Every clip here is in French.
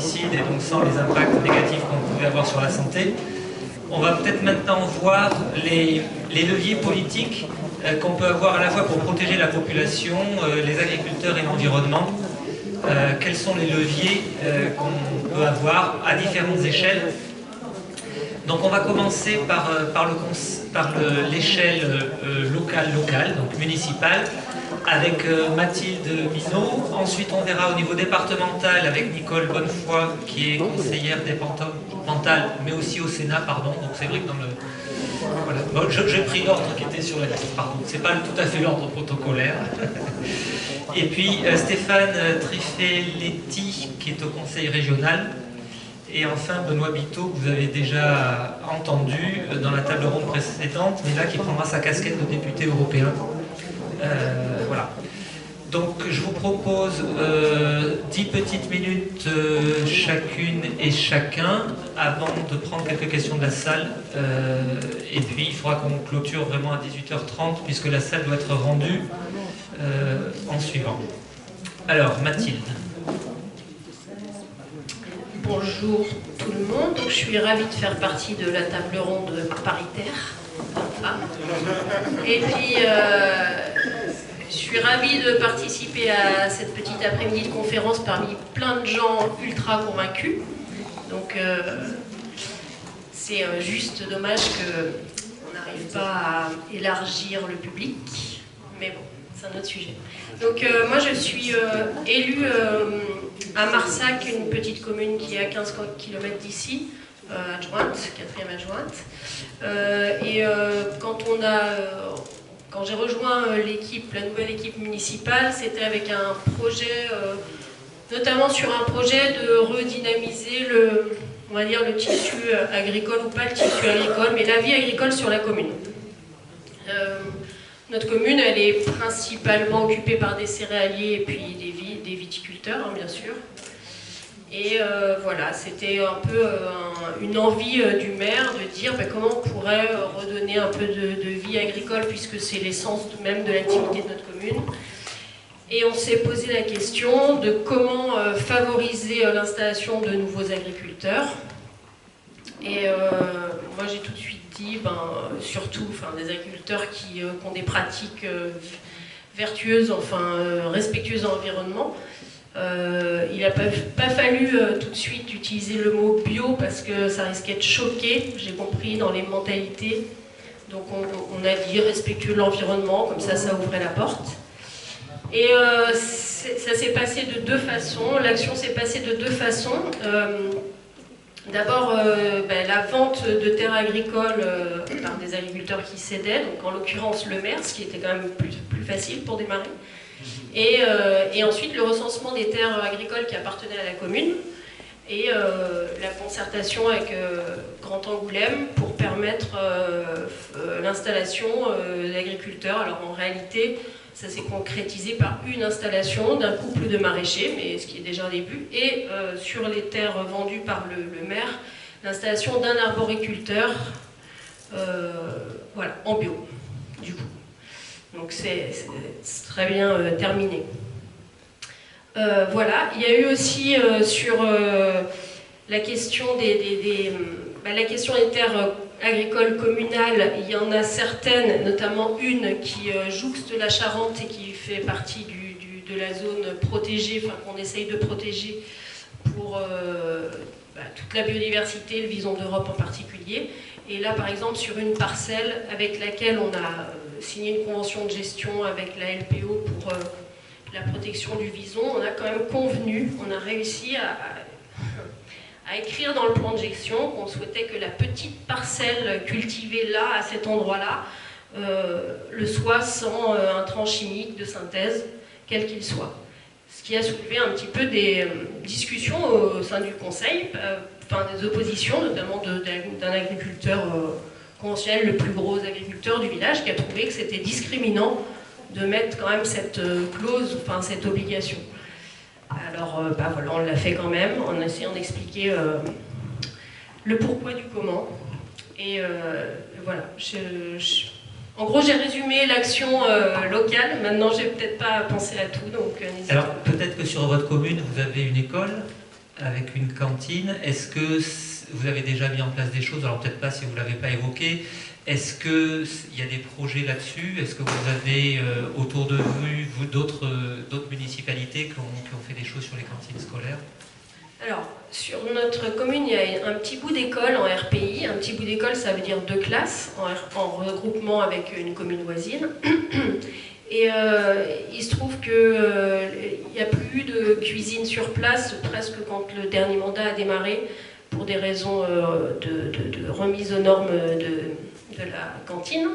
pesticides et donc sans les impacts négatifs qu'on pouvait avoir sur la santé. On va peut-être maintenant voir les leviers politiques qu'on peut avoir à la fois pour protéger la population, les agriculteurs et l'environnement. Quels sont les leviers qu'on peut avoir à différentes échelles. Donc on va commencer par l'échelle locale, donc municipale, avec Mathilde Minot. Ensuite on verra au niveau départemental avec Nicole Bonnefoy, qui est conseillère départementale, mais aussi au Sénat, pardon. Donc c'est vrai que dans le... Voilà. Bon, j'ai pris l'ordre qui était sur la liste, pardon. C'est pas tout à fait l'ordre protocolaire. Et puis Stéphane Trifeletti, qui est au conseil régional. Et enfin, Benoît Biteau, que vous avez déjà entendu dans la table ronde précédente, mais là qui prendra sa casquette de député européen. Voilà. Donc je vous propose 10 petites minutes chacune et chacun avant de prendre quelques questions de la salle. Et puis il faudra qu'on clôture vraiment à 18h30 puisque la salle doit être rendue en suivant. Alors, Mathilde. Bonjour tout le monde, donc, je suis ravie de faire partie de la table ronde paritaire hommes-femmes. Et puis je suis ravie de participer à cette petite après-midi de conférence parmi plein de gens ultra convaincus. Donc c'est juste dommage qu'on n'arrive pas à élargir le public, mais bon, c'est un autre sujet. Donc moi je suis élue à Marsac, une petite commune qui est à 15 km d'ici, adjointe, 4e adjointe. Quand j'ai rejoint la nouvelle équipe municipale, c'était avec un projet, notamment sur un projet de redynamiser on va dire le tissu agricole, ou pas le tissu agricole, mais la vie agricole sur la commune. Notre commune, elle est principalement occupée par des céréaliers et puis des viticulteurs, hein, bien sûr. Et voilà, c'était un peu une envie du maire de dire comment on pourrait redonner un peu de vie agricole, puisque c'est l'essence même de l'activité de notre commune. Et on s'est posé la question de comment favoriser l'installation de nouveaux agriculteurs. Et moi j'ai tout de suite dit, surtout des agriculteurs qui ont des pratiques vertueuses, respectueuses de l'environnement. Il n'a pas fallu tout de suite utiliser le mot bio parce que ça risquait de choquer, j'ai compris, dans les mentalités. Donc on a dit respectueux de l'environnement, comme ça ouvrait la porte. Et ça s'est passé de deux façons, l'action s'est passée de deux façons. D'abord, la vente de terres agricoles par des agriculteurs qui cédaient, donc en l'occurrence le maire, ce qui était quand même plus facile pour démarrer. Et ensuite le recensement des terres agricoles qui appartenaient à la commune et la concertation avec Grand Angoulême pour permettre l'installation d'agriculteurs. Alors en réalité, ça s'est concrétisé par une installation d'un couple de maraîchers, mais ce qui est déjà un début, et sur les terres vendues par le maire, l'installation d'un arboriculteur en bio, du coup. Donc c'est très bien terminé. Voilà, il y a eu aussi sur la question la question des terres agricoles communales, il y en a certaines, notamment une qui jouxte la Charente et qui fait partie de la zone protégée, qu'on essaye de protéger pour toute la biodiversité, le vison d'Europe en particulier. Et là, par exemple, sur une parcelle avec laquelle on a signé une convention de gestion avec la LPO pour la protection du vison, on a quand même convenu, on a réussi à écrire dans le plan de gestion qu'on souhaitait que la petite parcelle cultivée là, à cet endroit-là, le soit sans intrants chimiques de synthèse, quel qu'il soit. Ce qui a soulevé un petit peu des discussions au sein du conseil, des oppositions, notamment d'un agriculteur conventionnel, le plus gros agriculteur du village, qui a trouvé que c'était discriminant de mettre quand même cette clause, cette obligation. Alors voilà, on l'a fait quand même, en essayant d'expliquer le pourquoi du comment. Et voilà, en gros j'ai résumé l'action locale, maintenant j'ai peut-être pas pensé à tout, donc n'hésitez pas. Alors peut-être que sur votre commune vous avez une école avec une cantine. Est-ce que vous avez déjà mis en place des choses? Alors peut-être pas si vous ne l'avez pas évoqué. Est-ce qu'il y a des projets là-dessus? Est-ce que vous avez autour de vous d'autres municipalités qui ont fait des choses sur les cantines scolaires? Alors, sur notre commune, il y a un petit bout d'école en RPI. Un petit bout d'école, ça veut dire 2 classes en regroupement avec une commune voisine. Et il se trouve qu'il n'y a plus de cuisine sur place, presque quand le dernier mandat a démarré, pour des raisons de remise aux normes de la cantine.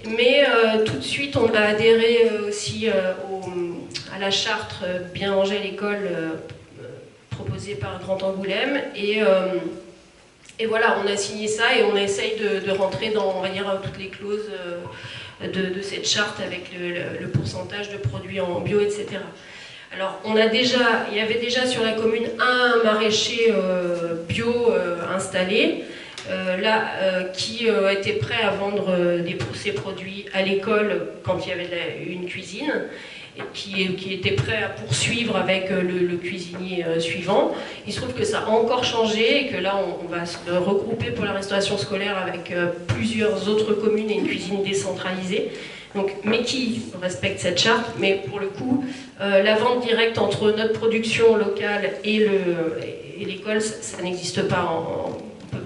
Mais tout de suite, on a adhéré aussi à la charte Bien manger à l'école proposée par Grand Angoulême. Et voilà, on a signé ça et on essaye de rentrer dans, on va dire, toutes les clauses de cette charte avec le pourcentage de produits en bio, etc. Alors, il y avait déjà sur la commune un maraîcher bio installé, qui était prêt à vendre ses produits à l'école quand il y avait une cuisine, et qui était prêt à poursuivre avec le cuisinier suivant. Il se trouve que ça a encore changé et que là on va se regrouper pour la restauration scolaire avec plusieurs autres communes et une cuisine décentralisée. Donc, mais qui respecte cette charte, mais pour le coup, la vente directe entre notre production locale et l'école, ça n'existe pas.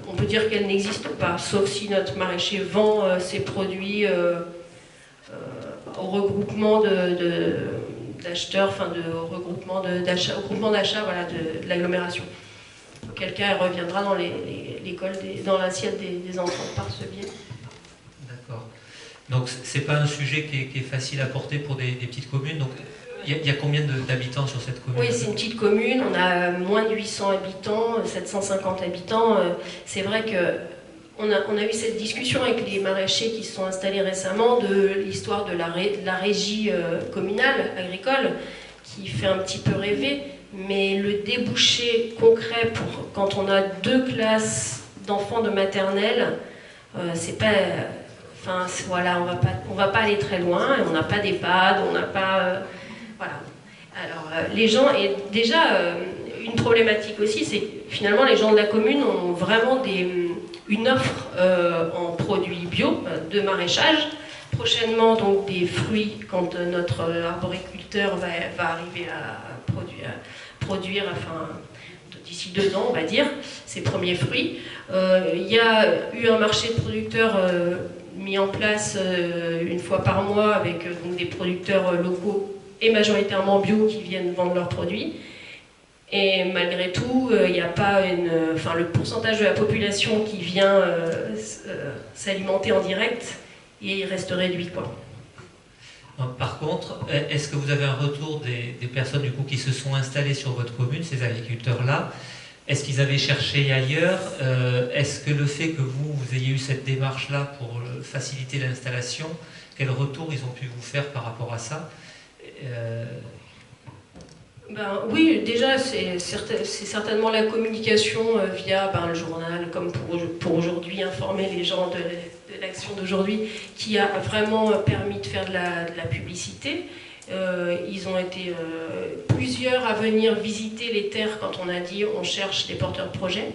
On peut dire qu'elle n'existe pas, sauf si notre maraîcher vend ses produits au regroupement d'acheteurs, enfin au groupement d'achat, voilà, de l'agglomération. Auquel cas, elle reviendra dans l'école, dans l'assiette des enfants par ce biais. D'accord. Donc c'est pas un sujet qui est facile à porter pour des petites communes. Donc il y a combien d'habitants sur cette commune? Oui, c'est une petite commune. On a moins de 800 habitants, 750 habitants. C'est vrai que on a eu cette discussion avec les maraîchers qui se sont installés récemment de l'histoire de la régie communale agricole qui fait un petit peu rêver, mais le débouché concret quand on a 2 classes d'enfants de maternelle, c'est pas... Enfin, voilà, on va pas aller très loin, on n'a pas d'EHPAD, on n'a pas... voilà. Alors, les gens... Et déjà, une problématique aussi, c'est que finalement, les gens de la commune ont vraiment une offre en produits bio, de maraîchage. Prochainement, donc, des fruits, quand notre arboriculteur va arriver à produire, enfin, d'ici 2 ans, on va dire, ses premiers fruits. Il y a eu un marché de producteurs mis en place une fois par mois avec donc, des producteurs locaux et majoritairement bio qui viennent vendre leurs produits. Et malgré tout, il n'y a pas le pourcentage de la population qui vient s'alimenter en direct, il reste réduit, quoi. Par contre, est-ce que vous avez un retour des personnes du coup, qui se sont installées sur votre commune, ces agriculteurs-là? Est-ce qu'ils avaient cherché ailleurs? Est-ce que le fait que vous ayez eu cette démarche-là pour faciliter l'installation, quel retour ils ont pu vous faire par rapport à ça? Oui, déjà, c'est certainement la communication via le journal, comme pour aujourd'hui, informer les gens de l'action d'aujourd'hui, qui a vraiment permis de faire de la publicité. Ils ont été plusieurs à venir visiter les terres quand on a dit on cherche des porteurs de projets.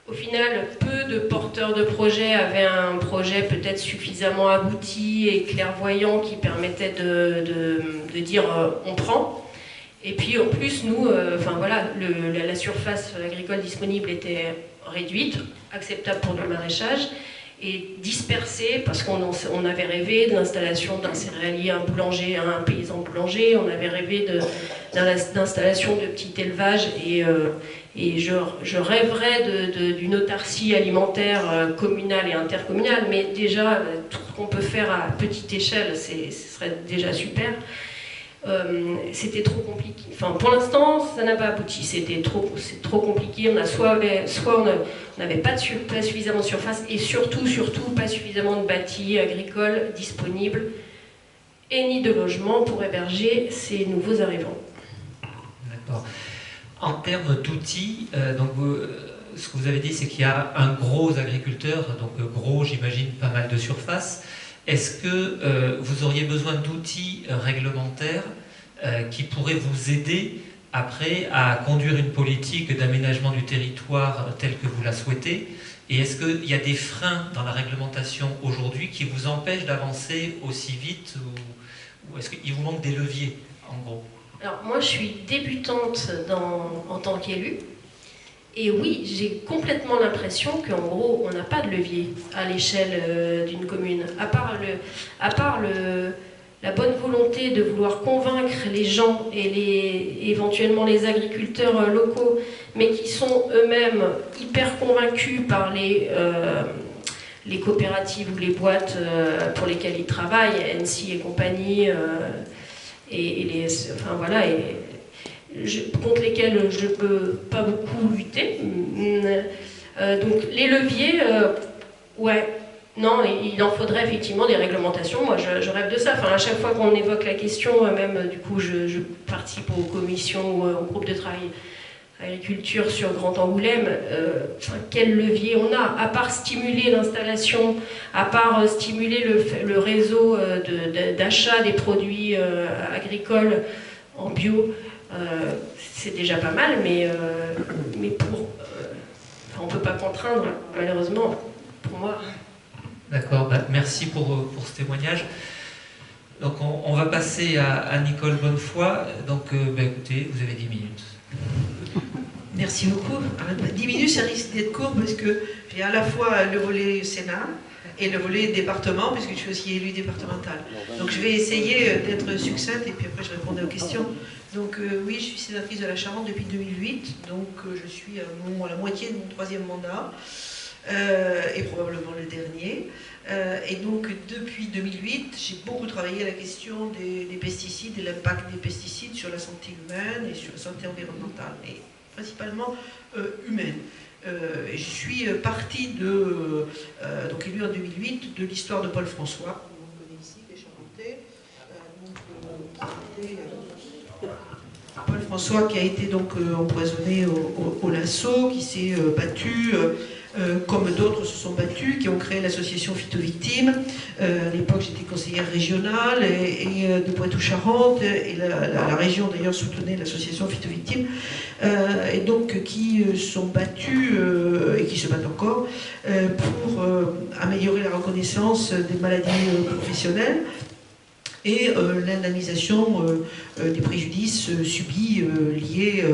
Au final, peu de porteurs de projets avaient un projet peut-être suffisamment abouti et clairvoyant qui permettait de dire on prend. Et puis en plus, nous, la surface agricole disponible était réduite, acceptable pour le maraîchage, et dispersée parce qu'on avait rêvé de l'installation d'un céréalier, un boulanger, un paysan boulanger, on avait rêvé d'installation de petits élevages et je rêverais d'une autarcie alimentaire communale et intercommunale, mais déjà tout ce qu'on peut faire à petite échelle, ce serait déjà super. C'était trop compliqué. Enfin, pour l'instant, ça n'a pas abouti. C'est trop compliqué. On n'avait pas suffisamment de surface et surtout pas suffisamment de bâtis agricoles disponibles et ni de logements pour héberger ces nouveaux arrivants. D'accord. En termes d'outils, ce que vous avez dit, c'est qu'il y a un gros agriculteur, donc gros, j'imagine, pas mal de surface. Est-ce que vous auriez besoin d'outils réglementaires qui pourraient vous aider après à conduire une politique d'aménagement du territoire telle que vous la souhaitez? Et est-ce qu'il y a des freins dans la réglementation aujourd'hui qui vous empêchent d'avancer aussi vite, ou est-ce qu'il vous manque des leviers, en gros? Alors moi je suis débutante en tant qu'élue, et oui, j'ai complètement l'impression qu'en gros on n'a pas de levier à l'échelle d'une commune, à part la bonne volonté de vouloir convaincre les gens et éventuellement les agriculteurs locaux, mais qui sont eux-mêmes hyper convaincus par les coopératives ou les boîtes pour lesquelles ils travaillent, NC et compagnie, enfin voilà, contre lesquels je ne peux pas beaucoup lutter. Donc les leviers, ouais. Non, il en faudrait effectivement des réglementations. Moi, je rêve de ça. Enfin, à chaque fois qu'on évoque la question, même du coup, je participe aux commissions ou au groupe de travail agriculture sur Grand Angoulême. Quel levier on a? À part stimuler l'installation, à part stimuler le réseau d'achat des produits agricoles en bio, c'est déjà pas mal, mais on ne peut pas contraindre, malheureusement, pour moi. D'accord, merci pour ce témoignage. Donc on va passer à Nicole Bonnefoy. Donc écoutez, vous avez 10 minutes. Merci beaucoup. 10 minutes, ça risque d'être court parce que j'ai à la fois le volet Sénat et le volet département, puisque je suis aussi élue départementale. Donc je vais essayer d'être succincte et puis après je répondrai aux questions. Donc oui, je suis sénatrice de la Charente depuis 2008, donc je suis à la moitié de mon 3e mandat. Et probablement le dernier. Et donc, depuis 2008, j'ai beaucoup travaillé à la question des pesticides et l'impact des pesticides sur la santé humaine et sur la santé environnementale, et principalement humaine. Je suis partie donc élue en 2008, de l'histoire de Paul François, on connaît ici, les Charentais. Paul François qui a été donc empoisonné au lasso, qui s'est battu... comme d'autres se sont battus, qui ont créé l'association Phytovictimes. À l'époque, j'étais conseillère régionale de Poitou-Charentes, et la région d'ailleurs soutenait l'association Phytovictimes, et donc qui sont battus, et qui se battent encore, pour améliorer la reconnaissance des maladies professionnelles et l'indemnisation des préjudices subis liés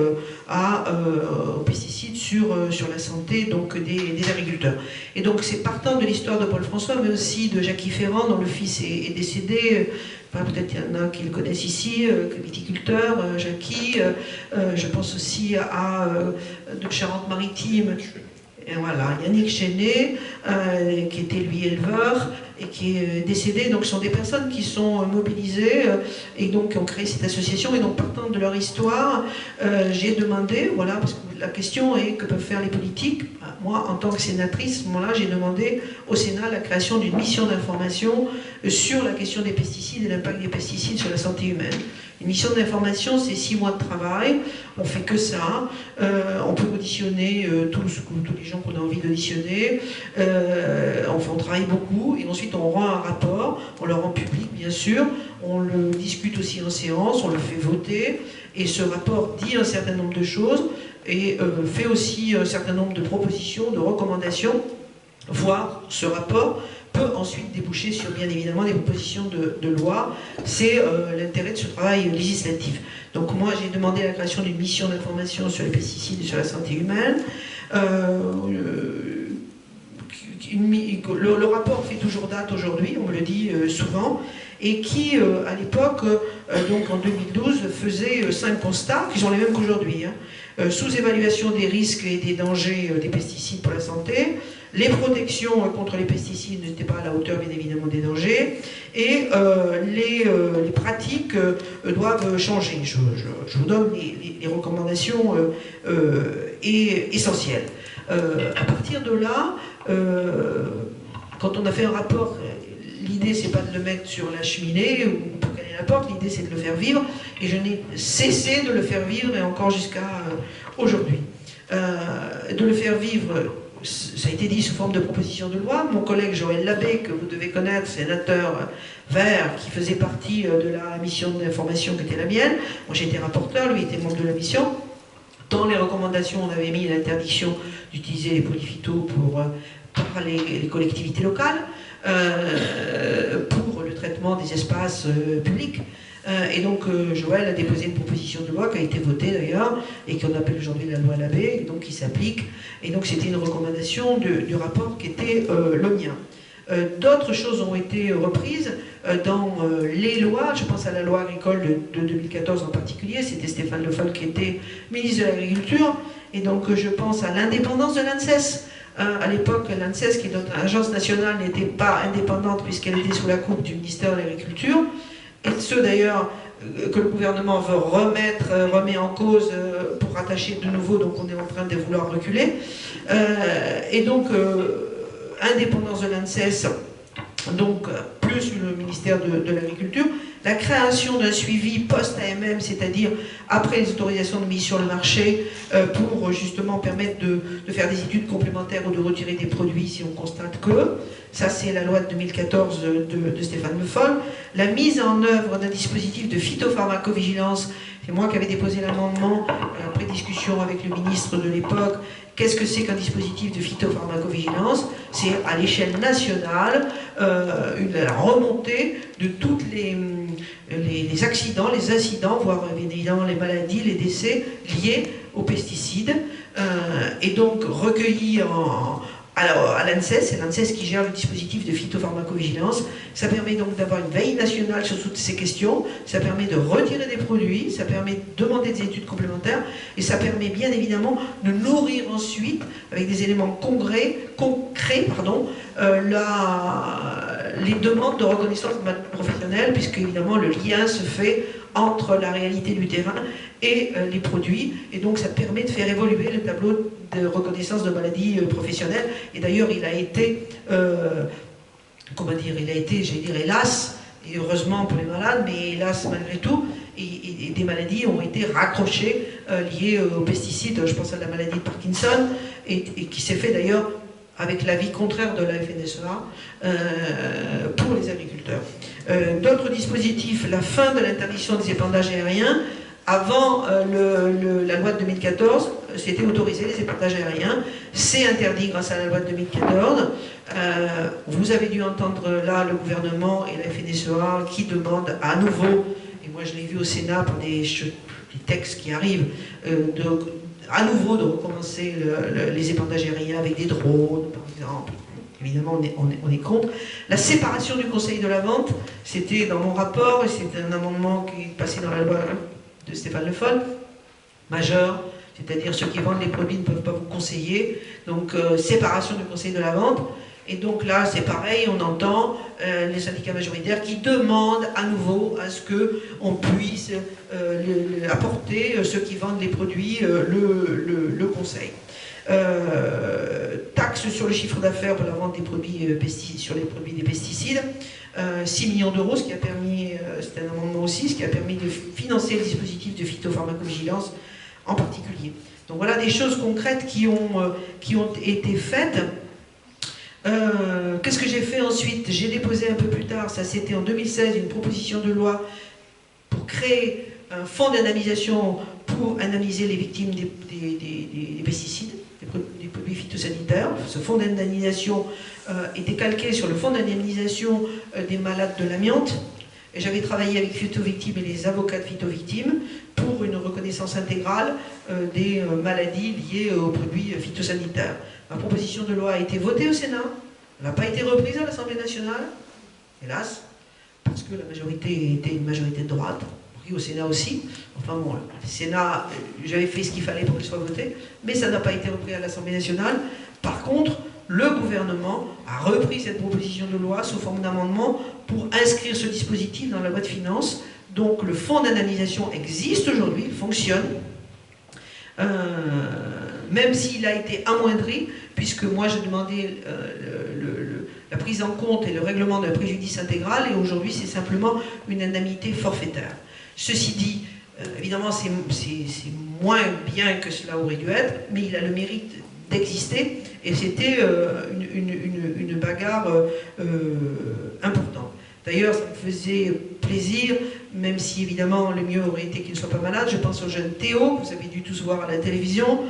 aux pesticides sur la santé donc, des agriculteurs. Et donc c'est partant de l'histoire de Paul François, mais aussi de Jackie Ferrand, dont le fils est décédé. Peut-être il y en a qui le connaissent ici, viticulteur, Jackie. Je pense aussi à de Charente-Maritime. Et voilà, Yannick Chenet, qui était lui éleveur et qui est décédé. Donc ce sont des personnes qui sont mobilisées et donc qui ont créé cette association. Et donc partant de leur histoire, j'ai demandé, voilà, parce que la question est que peuvent faire les politiques. Moi, en tant que sénatrice, à ce moment-là, j'ai demandé au Sénat la création d'une mission d'information sur la question des pesticides et l'impact des pesticides sur la santé humaine. Une mission d'information, c'est 6 mois de travail, on fait que ça, on peut auditionner tous les gens qu'on a envie d'auditionner, on travaille beaucoup, et ensuite on rend un rapport, on le rend public bien sûr, on le discute aussi en séance, on le fait voter, et ce rapport dit un certain nombre de choses, et fait aussi un certain nombre de propositions, de recommandations, voire ce rapport peut ensuite déboucher sur, bien évidemment, des propositions de loi. C'est l'intérêt de ce travail législatif. Donc moi, j'ai demandé la création d'une mission d'information sur les pesticides et sur la santé humaine. Le rapport fait toujours date aujourd'hui, on me le dit souvent, et qui, à l'époque, donc en 2012, faisait 5 constats, qui sont les mêmes qu'aujourd'hui. Sous-évaluation des risques et des dangers des pesticides pour la santé, les protections contre les pesticides n'étaient pas à la hauteur, bien évidemment, des dangers, et les pratiques doivent changer. Je vous donne les recommandations essentielles. À partir de là, quand on a fait un rapport, l'idée c'est pas de le mettre sur la cheminée ou pour caler la porte, l'idée c'est de le faire vivre, et je n'ai cessé de le faire vivre, et encore jusqu'à aujourd'hui. De le faire vivre ça a été dit sous forme de proposition de loi. Mon collègue Joël Labbé, que vous devez connaître, sénateur vert, qui faisait partie de la mission d'information qui était la mienne. Moi j'étais rapporteur, lui était membre de la mission. Dans les recommandations, on avait mis l'interdiction d'utiliser les produits phyto par les collectivités locales, pour le traitement des espaces publics. Et donc Joël a déposé une proposition de loi qui a été votée d'ailleurs, et qu'on appelle aujourd'hui la loi Labbé, et donc qui s'applique. Et donc c'était une recommandation du rapport qui était le mien. D'autres choses ont été reprises dans les lois. Je pense à la loi agricole de 2014 en particulier. C'était Stéphane Le Foll qui était ministre de l'Agriculture. Et donc je pense à l'indépendance de l'ANSES. À l'époque, l'ANSES, qui est notre agence nationale, n'était pas indépendante puisqu'elle était sous la coupe du ministère de l'Agriculture. Et ceux d'ailleurs que le gouvernement veut remet en cause pour rattacher de nouveau, donc on est en train de vouloir reculer. Et donc, indépendance de l'ANSES, donc plus le ministère de l'Agriculture, la création d'un suivi post-AMM, c'est-à-dire après les autorisations de mise sur le marché, pour justement permettre de faire des études complémentaires ou de retirer des produits si on constate que, ça c'est la loi de 2014 de Stéphane Le Foll, la mise en œuvre d'un dispositif de phytopharmacovigilance, c'est moi qui avais déposé l'amendement, après discussion avec le ministre de l'époque. Qu'est-ce que c'est qu'un dispositif de phytopharmacovigilance? C'est à l'échelle nationale la remontée de tous les accidents, les incidents, voire évidemment les maladies, les décès liés aux pesticides, et donc recueillis à l'ANSES, c'est l'ANSES qui gère le dispositif de phytopharmacovigilance. Ça permet donc d'avoir une veille nationale sur toutes ces questions, ça permet de retirer des produits, ça permet de demander des études complémentaires, et ça permet bien évidemment de nourrir ensuite, avec des éléments concrets, les demandes de reconnaissance professionnelle, puisque évidemment le lien se fait entre la réalité du terrain et les produits, et donc ça permet de faire évoluer le tableau de reconnaissance de maladies professionnelles. Et d'ailleurs il a été, j'allais dire hélas, et heureusement pour les malades, mais hélas malgré tout, et des maladies ont été raccrochées liées aux pesticides. Je pense à la maladie de Parkinson, et qui s'est fait d'ailleurs avec l'avis contraire de la FNSEA pour les agriculteurs. D'autres dispositifs, la fin de l'interdiction des épandages aériens. Avant la loi de 2014, c'était autorisé les épandages aériens. C'est interdit grâce à la loi de 2014. Vous avez dû entendre là le gouvernement et la FNSEA qui demandent à nouveau, et moi je l'ai vu au Sénat pour des textes qui arrivent, à nouveau de recommencer les épandages aériens avec des drones, par exemple. Évidemment, on est contre. La séparation du conseil de la vente, c'était dans mon rapport, et c'était un amendement qui est passé dans la loi de Stéphane Le Foll, majeur, c'est-à-dire ceux qui vendent les produits ne peuvent pas vous conseiller, donc séparation du conseil de la vente. Et donc là, c'est pareil, on entend les syndicats majoritaires qui demandent à nouveau à ce qu'on puisse apporter, ceux qui vendent les produits, le conseil. Taxe sur le chiffre d'affaires pour la vente des produits sur les produits des pesticides, 6 millions d'euros, ce qui a permis, c'est un amendement aussi, ce qui a permis de financer le dispositif de phytopharmacovigilance en particulier. Donc voilà des choses concrètes qui ont été faites. Qu'est-ce que j'ai fait ensuite? J'ai déposé un peu plus tard, ça c'était en 2016, une proposition de loi pour créer un fonds d'indemnisation pour indemniser les victimes des pesticides, des produits phytosanitaires. Ce fonds d'indemnisation était calqué sur le fonds d'indemnisation des malades de l'amiante. Et j'avais travaillé avec Phytovictimes et les avocats de Phytovictimes pour une reconnaissance intégrale des maladies liées aux produits phytosanitaires. Ma proposition de loi a été votée au Sénat, elle n'a pas été reprise à l'Assemblée nationale, hélas, parce que la majorité était une majorité de droite, au Sénat aussi. Enfin bon, le Sénat, j'avais fait ce qu'il fallait pour qu'il soit voté, mais ça n'a pas été repris à l'Assemblée nationale. Par contre, le gouvernement a repris cette proposition de loi sous forme d'amendement pour inscrire ce dispositif dans la loi de finances. Donc le fonds d'indemnisation existe aujourd'hui, il fonctionne, même s'il a été amoindri, puisque moi j'ai demandé la prise en compte et le règlement d'un préjudice intégral, et aujourd'hui c'est simplement une indemnité forfaitaire. Ceci dit, évidemment c'est moins bien que cela aurait dû être, mais il a le mérite d'exister, et c'était une bagarre importante. D'ailleurs, ça me faisait plaisir, même si évidemment le mieux aurait été qu'il ne soit pas malade. Je pense au jeune Théo, que vous avez dû tous voir à la télévision,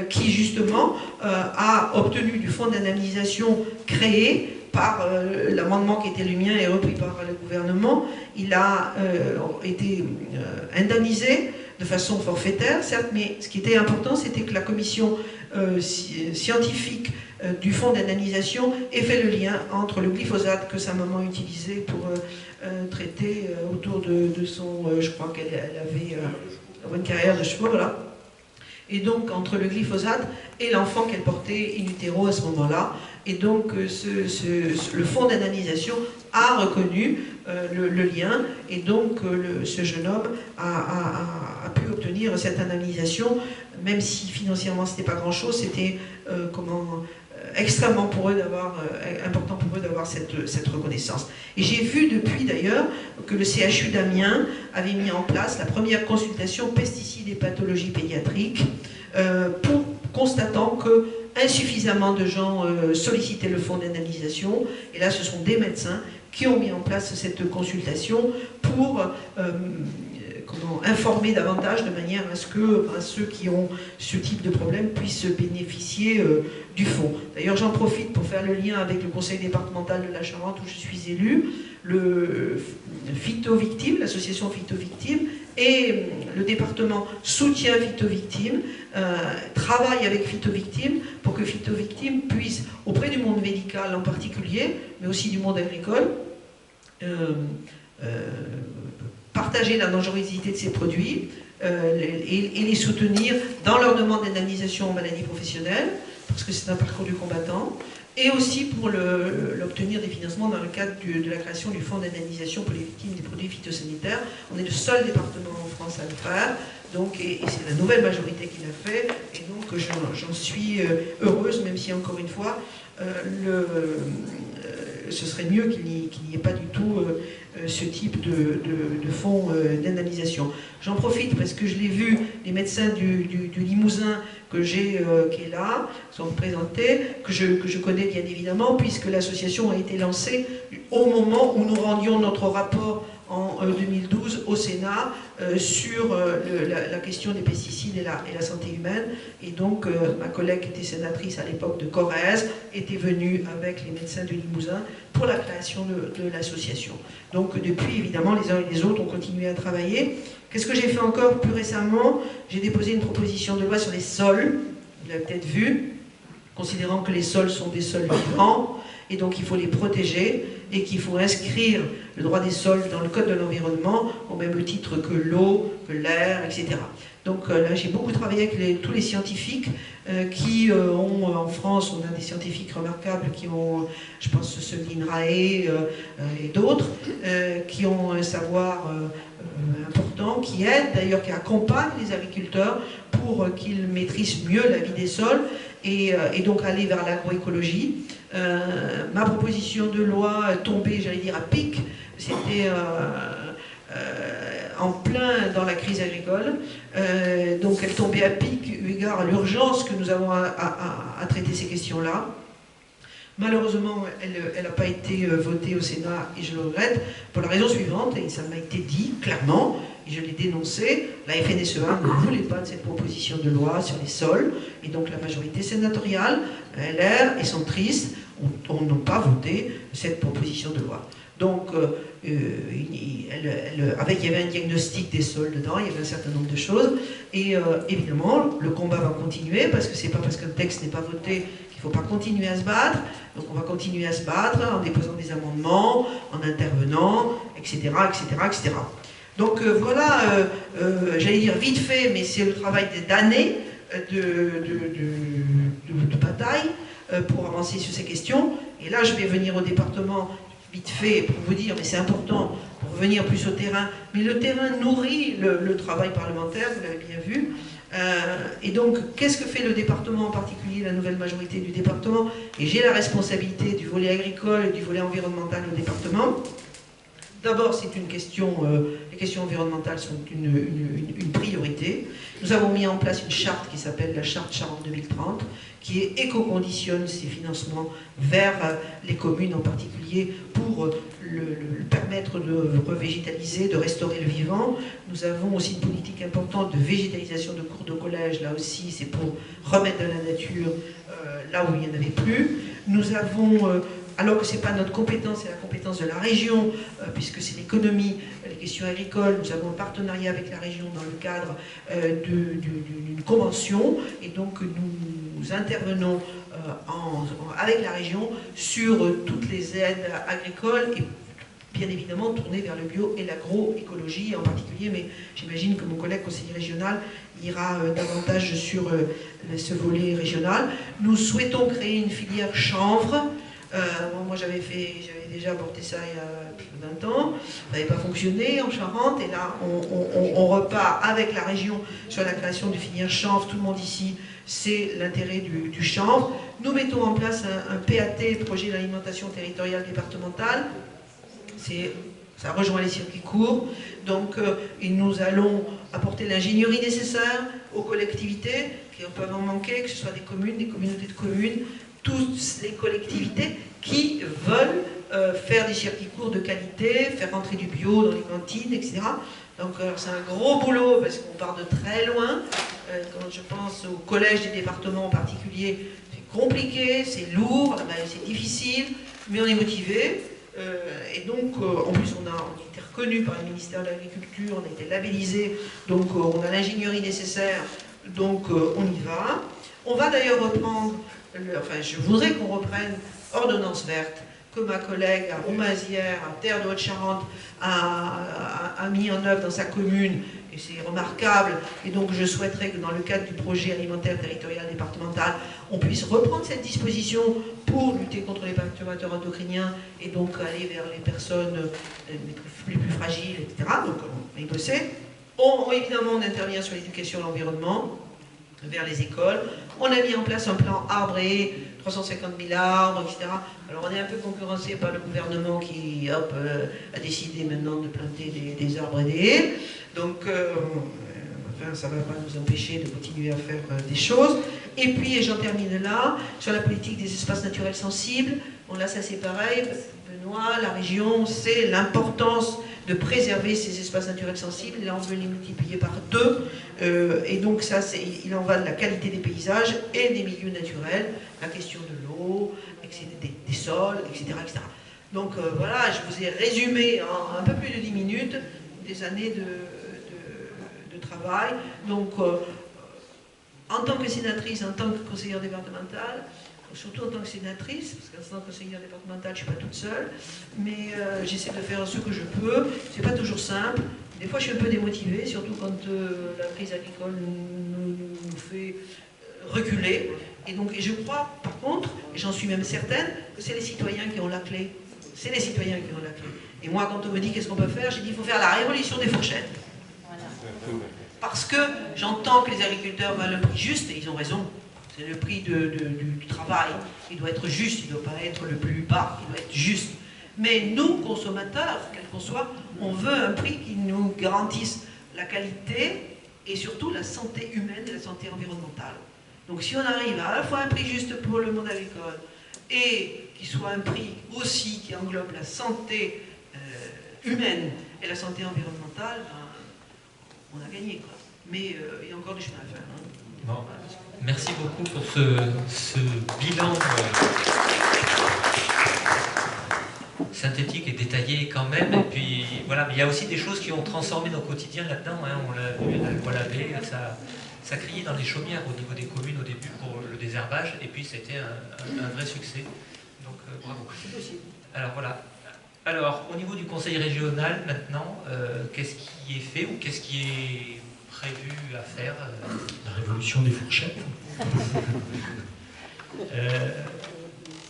qui justement a obtenu du fonds d'indemnisation créé par l'amendement qui était le mien et repris par le gouvernement. Il a été indemnisé de façon forfaitaire, certes, mais ce qui était important, c'était que la commission scientifique du fonds d'indemnisation ait fait le lien entre le glyphosate que sa maman utilisait pour traiter autour de son... je crois qu'elle avait une carrière de chevaux, voilà. Et donc entre le glyphosate et l'enfant qu'elle portait in utero à ce moment-là. Et donc le fonds d'indemnisation a reconnu le lien, et donc ce jeune homme a pu obtenir cette indemnisation, même si financièrement c'était pas grand-chose, c'était extrêmement important pour eux d'avoir cette reconnaissance. Et j'ai vu depuis d'ailleurs que le CHU d'Amiens avait mis en place la première consultation pesticides et pathologies pédiatriques, constatant que insuffisamment de gens sollicitaient le fonds d'indemnisation, et là ce sont des médecins qui ont mis en place cette consultation pour informer davantage, de manière à ce que ceux qui ont ce type de problème puissent bénéficier du fonds. D'ailleurs, j'en profite pour faire le lien avec le conseil départemental de la Charente où je suis élue, le Phytovictime, l'association Phytovictime, et le département soutient Phytovictime, travaille avec Phytovictime pour que Phytovictime puisse, auprès du monde médical en particulier, mais aussi du monde agricole, partager la dangerosité de ces produits et les soutenir dans leur demande d'indemnisation en maladie professionnelle, parce que c'est un parcours du combattant, et aussi pour l'obtenir des financements dans le cadre de la création du fonds d'indemnisation pour les victimes des produits phytosanitaires. On est le seul département en France à le faire, donc, et c'est la nouvelle majorité qui l'a fait, et donc j'en suis heureuse, même si encore une fois, ce serait mieux qu'il n'y ait pas du tout ce type de fonds d'indemnisation. J'en profite parce que je l'ai vu, les médecins du Limousin qui est là, sont représentés, que je connais bien évidemment, puisque l'association a été lancée au moment où nous rendions notre rapport en 2012 au Sénat sur la question des pesticides et la santé humaine. Et donc ma collègue qui était sénatrice à l'époque de Corrèze était venue avec les médecins du Limousin pour la création de l'association. Donc depuis, évidemment, les uns et les autres ont continué à travailler. Qu'est-ce que j'ai fait encore plus récemment? J'ai déposé une proposition de loi sur les sols, vous l'avez peut-être vu, considérant que les sols sont des sols vivants, et donc il faut les protéger, et qu'il faut inscrire le droit des sols dans le Code de l'environnement, au même titre que l'eau, que l'air, etc. Donc là, j'ai beaucoup travaillé avec tous les scientifiques qui ont, en France, on a des scientifiques remarquables qui ont, je pense, ceux d'INRAE et d'autres, qui ont un savoir important, qui aident d'ailleurs, qui accompagnent les agriculteurs pour qu'ils maîtrisent mieux la vie des sols et donc aller vers l'agroécologie. Ma proposition de loi tombée, j'allais dire, à pic, c'était en plein dans la crise agricole, donc elle tombait à pic eu égard à l'urgence que nous avons à traiter ces questions-là. Malheureusement, elle n'a pas été votée au Sénat, et je le regrette, pour la raison suivante, et ça m'a été dit clairement, et je l'ai dénoncé, la FNSEA ne voulait pas de cette proposition de loi sur les sols, et donc la majorité sénatoriale, LR et centristes, n'ont pas voté cette proposition de loi. Donc, il y avait un diagnostic des sols dedans, il y avait un certain nombre de choses, et évidemment, le combat va continuer, parce que c'est pas parce qu'un texte n'est pas voté qu'il ne faut pas continuer à se battre. Donc on va continuer à se battre en déposant des amendements, en intervenant, etc., etc., etc. Donc voilà, j'allais dire vite fait, mais c'est le travail d'années de bataille pour avancer sur ces questions. Et là, je vais venir au département vite fait pour vous dire, mais c'est important, pour revenir plus au terrain. Mais le terrain nourrit le travail parlementaire, vous l'avez bien vu. Et donc, qu'est-ce que fait le département, en particulier la nouvelle majorité du département? Et j'ai la responsabilité du volet agricole et du volet environnemental au département. D'abord, c'est une question, les questions environnementales sont une priorité. Nous avons mis en place une charte qui s'appelle la charte Charente 2030, qui éco-conditionne ces financements vers les communes en particulier pour le permettre de revégétaliser, de restaurer le vivant. Nous avons aussi une politique importante de végétalisation de cours de collège, là aussi c'est pour remettre de la nature là où il n'y en avait plus. Nous avons... alors que ce n'est pas notre compétence, c'est la compétence de la région, puisque c'est l'économie, les questions agricoles, nous avons un partenariat avec la région dans le cadre d'une convention, et donc nous intervenons avec la région sur toutes les aides agricoles, et bien évidemment tournées vers le bio et l'agroécologie en particulier, mais j'imagine que mon collègue conseiller régional ira davantage sur ce volet régional. Nous souhaitons créer une filière chanvre. Moi j'avais déjà porté ça il y a 20 ans, ça n'avait pas fonctionné en Charente, et là on repart avec la région sur la création de filière chanvre. Tout le monde ici sait l'intérêt du chanvre. Nous mettons en place un PAT, projet d'alimentation territoriale départementale. Ça rejoint les circuits courts, donc et nous allons apporter l'ingénierie nécessaire aux collectivités qui peuvent en manquer, que ce soit des communes, des communautés de communes, toutes les collectivités qui veulent faire des circuits courts de qualité, faire rentrer du bio dans les cantines, etc. Donc c'est un gros boulot parce qu'on part de très loin. Quand je pense au collège des départements en particulier, c'est compliqué, c'est lourd, c'est difficile, mais on est motivé. Et donc, en plus, on a été reconnu par le ministère de l'Agriculture, on a été labellisé, donc on a l'ingénierie nécessaire, donc on y va. On va d'ailleurs reprendre, je voudrais qu'on reprenne Ordonnance verte, que ma collègue à Roumazières, à Terre de Haute-Charente, a mis en œuvre dans sa commune, et c'est remarquable. Et donc je souhaiterais que dans le cadre du projet alimentaire territorial départemental, on puisse reprendre cette disposition pour lutter contre les perturbateurs endocriniens et donc aller vers les personnes les plus fragiles, etc. Donc on a bossé. Évidemment, on intervient sur l'éducation et l'environnement, vers les écoles. On a mis en place un plan arbre et 350 000 arbres, etc. Alors on est un peu concurrencé par le gouvernement qui, hop, a décidé maintenant de planter des arbres et des haies. Donc, ça ne va pas nous empêcher de continuer à faire des choses. Et puis, et j'en termine là, sur la politique des espaces naturels sensibles, bon là ça c'est pareil, Benoît, la région, c'est l'importance de préserver ces espaces naturels sensibles. Là, on veut les multiplier par 2. Et donc, ça, il en va de la qualité des paysages et des milieux naturels, la question de l'eau, des sols, etc., etc. Donc, voilà, je vous ai résumé en un peu plus de 10 minutes des années de travail. Donc, en tant que sénatrice, en tant que conseillère départementale, surtout en tant que sénatrice, parce qu'en tant que conseillère départementale, je ne suis pas toute seule, mais j'essaie de faire ce que je peux. C'est pas toujours simple. Des fois, je suis un peu démotivée, surtout quand la crise agricole nous fait reculer. Et donc, je crois, par contre, et j'en suis même certaine, que c'est les citoyens qui ont la clé. C'est les citoyens qui ont la clé. Et moi, quand on me dit qu'est-ce qu'on peut faire, j'ai dit il faut faire la révolution des fourchettes. Voilà. Parce que j'entends que les agriculteurs veulent un prix juste, et ils ont raison. C'est le prix du travail. Il doit être juste, il ne doit pas être le plus bas, il doit être juste. Mais nous, consommateurs, quel qu'on soit, on veut un prix qui nous garantisse la qualité et surtout la santé humaine et la santé environnementale. Donc si on arrive à la fois un prix juste pour le monde agricole et qui soit un prix aussi qui englobe la santé humaine et la santé environnementale, ben, on a gagné, quoi. Mais il y a encore du chemin à faire. Hein. Bon. Merci beaucoup pour ce bilan synthétique et détaillé quand même. Et puis voilà, mais il y a aussi des choses qui ont transformé nos quotidiens là-dedans. Hein. On l'a vu, la loi Labbé, ça criait dans les chaumières au niveau des communes au début pour le désherbage, et puis c'était un vrai succès. Donc bravo. Alors voilà. Alors au niveau du conseil régional maintenant, qu'est-ce qui est fait ou qu'est-ce qui est prévu à faire La révolution des fourchettes.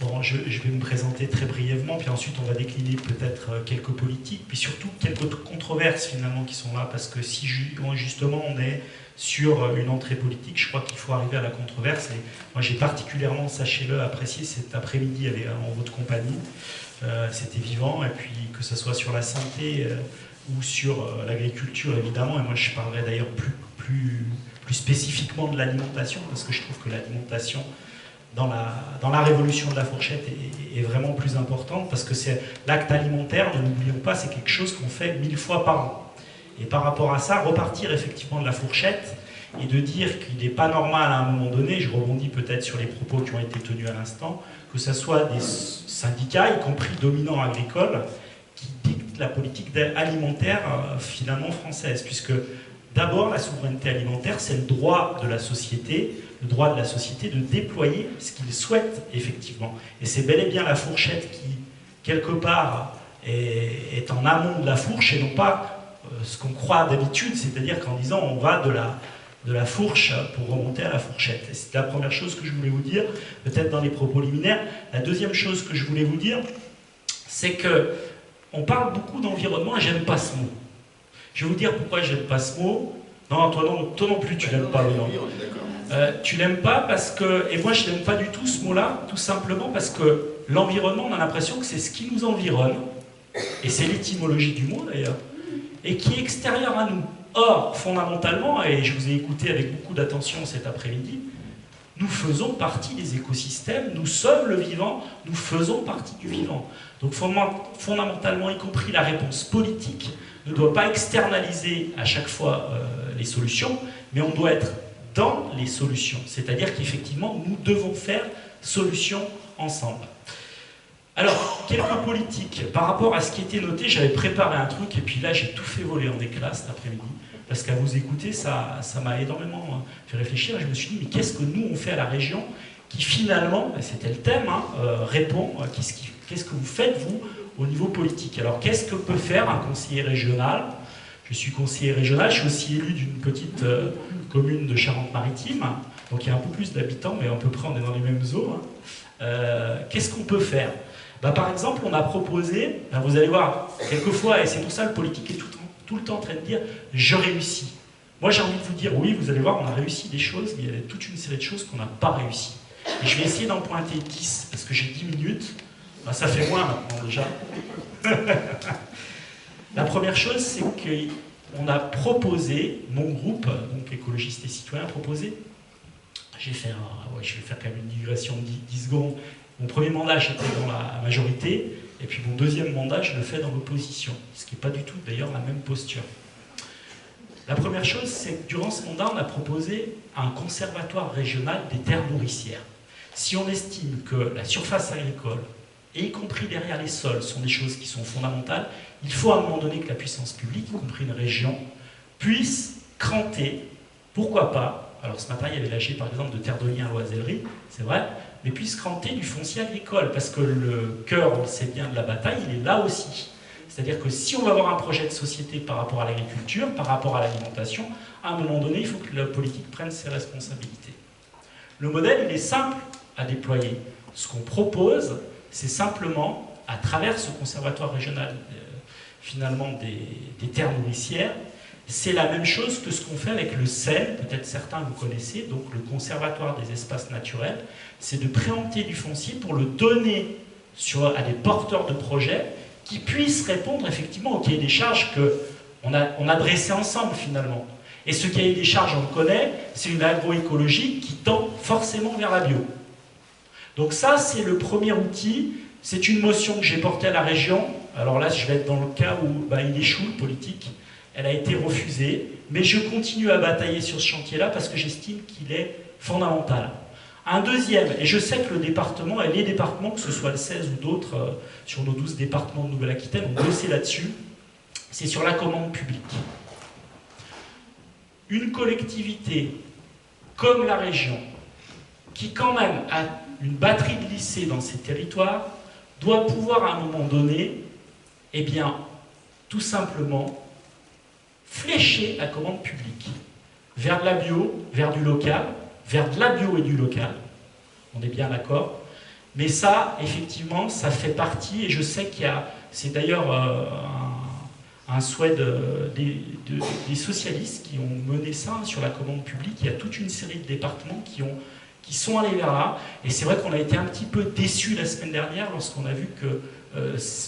Bon, je vais me présenter très brièvement, puis ensuite on va décliner peut-être quelques politiques, puis surtout quelques controverses finalement qui sont là, parce que si justement on est sur une entrée politique, je crois qu'il faut arriver à la controverse. Et moi j'ai particulièrement, sachez-le, apprécié cet après-midi en votre compagnie. C'était vivant, et puis que ce soit sur la santé ou sur l'agriculture évidemment, et moi je parlerai d'ailleurs plus spécifiquement de l'alimentation, parce que je trouve que l'alimentation dans la révolution de la fourchette est vraiment plus importante, parce que c'est l'acte alimentaire, ne l'oublions pas, c'est quelque chose qu'on fait 1000 fois par an. Et par rapport à ça, repartir effectivement de la fourchette et de dire qu'il n'est pas normal à un moment donné, je rebondis peut-être sur les propos qui ont été tenus à l'instant, que ce soit des syndicats, y compris dominants agricoles, qui dictent la politique alimentaire finalement française, puisque d'abord la souveraineté alimentaire, c'est le droit de la société de déployer ce qu'il souhaite effectivement. Et c'est bel et bien la fourchette qui, quelque part, est en amont de la fourche, et non pas ce qu'on croit d'habitude, c'est-à-dire qu'en disant on va de la fourche pour remonter à la fourchette. Et c'est la première chose que je voulais vous dire, peut-être dans les propos liminaires. La deuxième chose que je voulais vous dire, c'est que on parle beaucoup d'environnement et j'aime pas ce mot. Je vais vous dire pourquoi j'aime pas ce mot. Non, toi non plus, tu l'aimes pas, non. Tu l'aimes pas parce que, et moi je n'aime pas du tout ce mot-là, tout simplement parce que l'environnement, on a l'impression que c'est ce qui nous environne, et c'est l'étymologie du mot d'ailleurs, et qui est extérieur à nous. Or, fondamentalement, et je vous ai écouté avec beaucoup d'attention cet après-midi, nous faisons partie des écosystèmes, nous sommes le vivant, nous faisons partie du vivant. Donc fondamentalement, y compris la réponse politique, ne doit pas externaliser à chaque fois les solutions, mais on doit être dans les solutions. C'est-à-dire qu'effectivement, nous devons faire solution ensemble. Alors, quelques politiques. Par rapport à ce qui était noté, j'avais préparé un truc, et puis là, j'ai tout fait voler en éclats cet après-midi, parce qu'à vous écouter, ça m'a énormément fait réfléchir, et je me suis dit, mais qu'est-ce que nous, on fait à la région, qui finalement, et c'était le thème, répond, qu'est-ce que vous faites, vous, au niveau politique? Alors, qu'est-ce que peut faire un conseiller régional? Je suis conseiller régional, je suis aussi élu d'une petite commune de Charente-Maritime, donc il y a un peu plus d'habitants, mais à peu près on est dans les mêmes eaux. Qu'est-ce qu'on peut faire? Par exemple, on a proposé, vous allez voir, quelquefois, et c'est pour ça le politique est tout le temps en train de dire « je réussis ». Moi j'ai envie de vous dire, oui, vous allez voir, on a réussi des choses, mais il y a toute une série de choses qu'on n'a pas réussi. Et je vais essayer d'en pointer 10, parce que j'ai 10 minutes, ça fait moins maintenant déjà. La première chose, c'est qu'on a proposé, mon groupe, donc écologistes et citoyens, a proposé, je vais faire quand même une digression de 10 secondes. Mon premier mandat, j'étais dans la majorité, et puis mon deuxième mandat, je le fais dans l'opposition, ce qui n'est pas du tout d'ailleurs la même posture. La première chose, c'est que durant ce mandat, on a proposé un conservatoire régional des terres nourricières. Si on estime que la surface agricole, et y compris derrière les sols, sont des choses qui sont fondamentales, il faut à un moment donné que la puissance publique, y compris une région, puisse cranter, pourquoi pas, alors ce matin il y avait lâché par exemple de Terdonien à l'Oisellerie, c'est vrai, mais puisse cranter du foncier agricole, parce que le cœur, on le sait bien, de la bataille, il est là aussi. C'est-à-dire que si on va avoir un projet de société par rapport à l'agriculture, par rapport à l'alimentation, à un moment donné, il faut que la politique prenne ses responsabilités. Le modèle, il est simple à déployer. Ce qu'on propose, c'est simplement, à travers ce conservatoire régional finalement des terres nourricières, c'est la même chose que ce qu'on fait avec le CEN, peut-être certains vous connaissez, donc le conservatoire des espaces naturels, c'est de préempter du foncier pour le donner à des porteurs de projets qui puissent répondre effectivement au cahier des charges qu'on a dressé ensemble finalement. Et ce cahier des charges, on le connaît, c'est une agroécologie qui tend forcément vers la bio. Donc ça, c'est le premier outil. C'est une motion que j'ai portée à la région. Alors là, je vais être dans le cas où il échoue, le politique. Elle a été refusée. Mais je continue à batailler sur ce chantier-là parce que j'estime qu'il est fondamental. Un deuxième, et je sais que le département, et les départements, que ce soit le 16 ou d'autres, sur nos 12 départements de Nouvelle-Aquitaine, ont bossé là-dessus, c'est sur la commande publique. Une collectivité comme la région, qui quand même a une batterie de lycées dans ses territoires, doit pouvoir à un moment donné, eh bien, tout simplement, flécher la commande publique vers de la bio, vers du local, vers de la bio et du local, on est bien d'accord, Mais ça, effectivement, ça fait partie, et je sais qu'il y a, c'est d'ailleurs un souhait des socialistes qui ont mené ça sur la commande publique. Il y a toute une série de départements qui sont allés vers là. Et c'est vrai qu'on a été un petit peu déçus la semaine dernière lorsqu'on a vu que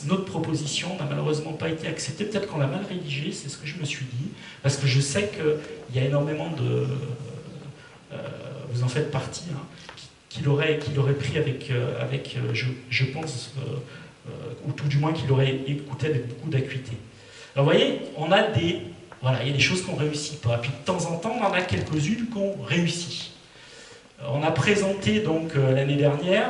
notre proposition n'a malheureusement pas été acceptée. Peut-être qu'on l'a mal rédigée, c'est ce que je me suis dit. Parce que je sais qu'il y a énormément de... vous en faites partie, hein, qu'il aurait pris avec je pense, ou tout du moins qu'il aurait écouté avec beaucoup d'acuité. Alors vous voyez, on a voilà, il y a des choses qu'on ne réussit pas. Puis de temps en temps, on en a quelques-unes qu'on réussit. On a présenté donc l'année dernière,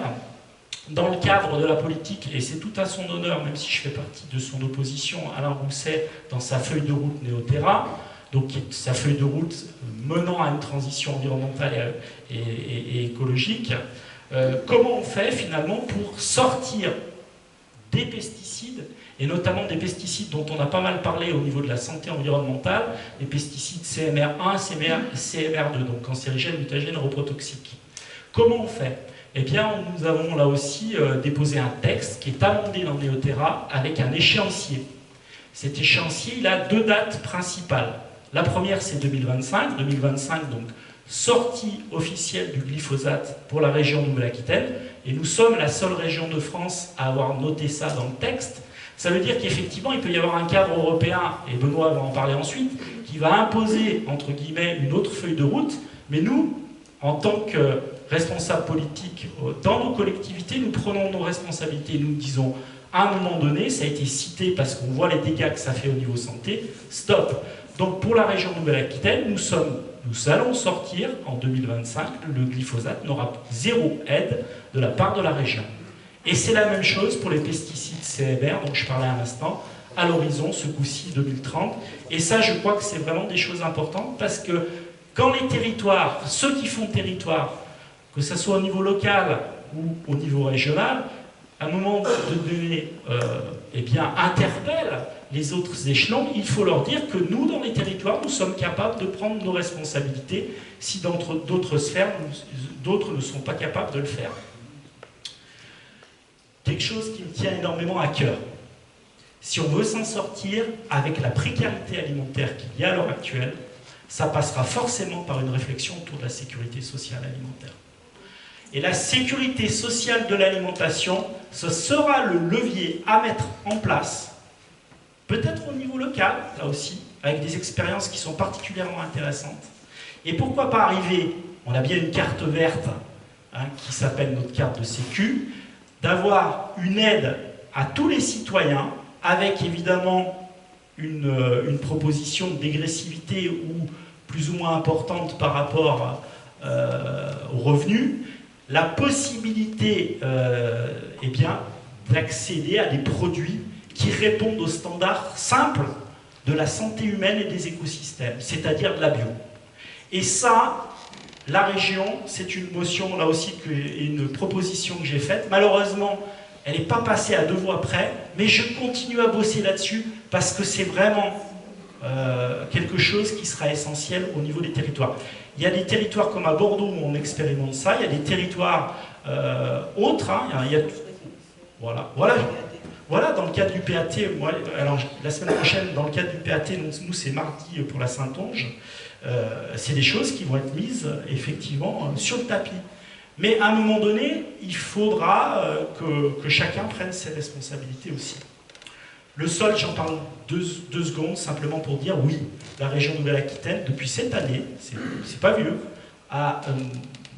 dans le cadre de la politique, et c'est tout à son honneur, même si je fais partie de son opposition, Alain Rousset, dans sa feuille de route Néo-Terra, donc sa feuille de route menant à une transition environnementale et écologique, comment on fait finalement pour sortir des pesticides, et notamment des pesticides dont on a pas mal parlé au niveau de la santé environnementale, les pesticides CMR1, CMR2, donc cancérigènes, mutagènes, reprotoxiques. Comment on fait? Eh bien, nous avons là aussi déposé un texte qui est amendé dans Néo-Terra avec un échéancier. Cet échéancier, il a 2 dates principales. La première, c'est 2025. 2025, donc, sortie officielle du glyphosate pour la région Nouvelle-Aquitaine. Et nous sommes la seule région de France à avoir noté ça dans le texte. Ça veut dire qu'effectivement, il peut y avoir un cadre européen, et Benoît va en parler ensuite, qui va imposer, entre guillemets, une autre feuille de route. Mais nous, en tant que responsables politiques dans nos collectivités, nous prenons nos responsabilités. Nous disons, à un moment donné, ça a été cité parce qu'on voit les dégâts que ça fait au niveau santé, stop. Donc pour la région Nouvelle-Aquitaine, nous allons sortir en 2025, le glyphosate n'aura 0 aide de la part de la région. Et c'est la même chose pour les pesticides CMR, dont je parlais un instant, à l'horizon, ce coup-ci 2030. Et ça, je crois que c'est vraiment des choses importantes, parce que quand les territoires, ceux qui font territoire, que ce soit au niveau local ou au niveau régional, à un moment donné, eh bien, interpellent les autres échelons, il faut leur dire que nous, dans les territoires, nous sommes capables de prendre nos responsabilités si dans d'autres sphères, d'autres ne sont pas capables de le faire. Quelque chose qui me tient énormément à cœur. Si on veut s'en sortir avec la précarité alimentaire qu'il y a à l'heure actuelle, ça passera forcément par une réflexion autour de la sécurité sociale alimentaire. Et la sécurité sociale de l'alimentation, ce sera le levier à mettre en place, peut-être au niveau local, là aussi, avec des expériences qui sont particulièrement intéressantes. Et pourquoi pas arriver, on a bien une carte verte, hein, qui s'appelle notre carte de sécu, d'avoir une aide à tous les citoyens, avec évidemment une proposition de dégressivité ou plus ou moins importante par rapport aux revenus, la possibilité eh bien, d'accéder à des produits qui répondent aux standards simples de la santé humaine et des écosystèmes, c'est-à-dire de la bio. Et ça, la région, c'est une motion, là aussi, une proposition que j'ai faite. Malheureusement, elle n'est pas passée à 2 voix près, mais je continue à bosser là-dessus parce que c'est vraiment quelque chose qui sera essentiel au niveau des territoires. Il y a des territoires comme à Bordeaux où on expérimente ça, il y a des territoires autres, hein, voilà, dans le cadre du PAT, moi, alors la semaine prochaine, dans le cadre du PAT, nous c'est mardi pour la Saintonge, c'est des choses qui vont être mises effectivement sur le tapis. Mais à un moment donné, il faudra que chacun prenne ses responsabilités aussi. Le sol, j'en parle deux secondes, simplement pour dire oui, la région Nouvelle-Aquitaine, depuis cette année, c'est pas vieux, a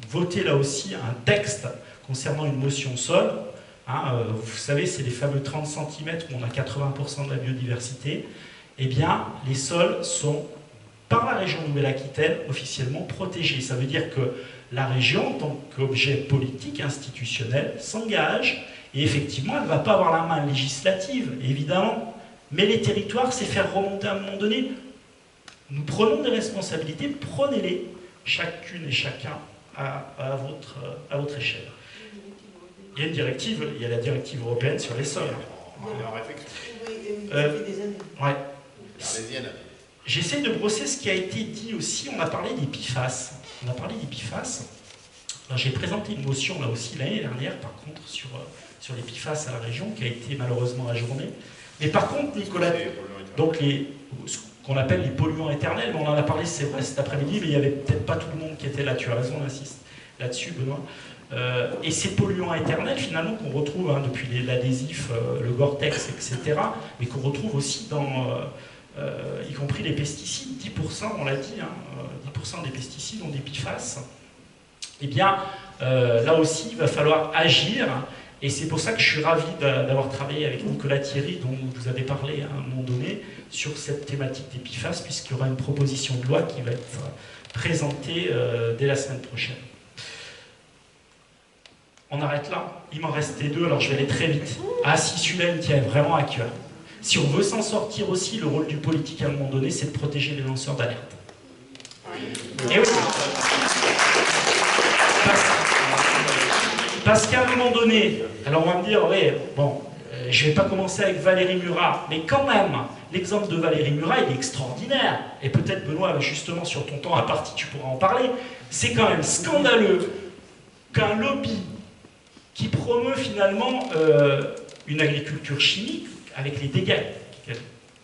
voté là aussi un texte concernant une motion sol. Hein, vous savez, c'est les fameux 30 cm où on a 80% de la biodiversité. Eh bien, les sols sont, par la région Nouvelle-Aquitaine, officiellement protégés. Ça veut dire que la région, en tant qu'objet politique, institutionnel, s'engage. Et effectivement, elle ne va pas avoir la main législative, évidemment. Mais les territoires, c'est faire remonter à un moment donné. Nous prenons des responsabilités, prenez-les, chacune et chacun, à votre échelle. Il y a une directive, il y a la directive européenne sur les sols. Ouais. J'essaie de brosser ce qui a été dit aussi. On a parlé des PFAS. J'ai présenté une motion là aussi l'année dernière, par contre, sur les PFAS à la région, qui a été malheureusement ajournée. Mais par contre, Nicolas, donc ce qu'on appelle les polluants éternels, mais on en a parlé, c'est vrai, cet après-midi, mais il n'y avait peut-être pas tout le monde qui était là, tu as raison, on insiste là-dessus, Benoît. Et ces polluants éternels, finalement, qu'on retrouve depuis l'adhésif, le Gore-Tex, etc., mais qu'on retrouve aussi dans, y compris les pesticides, 10%, on l'a dit, 10% des pesticides ont des PFAS. Eh bien, là aussi, il va falloir agir, et c'est pour ça que je suis ravi d'avoir travaillé avec Nicolas Thierry, dont vous avez parlé à un moment donné, sur cette thématique des PFAS, puisqu'il y aura une proposition de loi qui va être présentée dès la semaine prochaine. On arrête là. Il m'en restait 2, alors je vais aller très vite. Ah, si celui-là, il me tient vraiment à cœur. Si on veut s'en sortir aussi, le rôle du politique à un moment donné, c'est de protéger les lanceurs d'alerte. Et oui. Parce qu'à un moment donné, alors on va me dire, oui, bon, je ne vais pas commencer avec Valérie Murat, mais quand même, l'exemple de Valérie Murat, il est extraordinaire. Et peut-être, Benoît, justement, sur ton temps à partie, tu pourras en parler. C'est quand même scandaleux qu'un lobby qui promeut finalement une agriculture chimique, avec les dégâts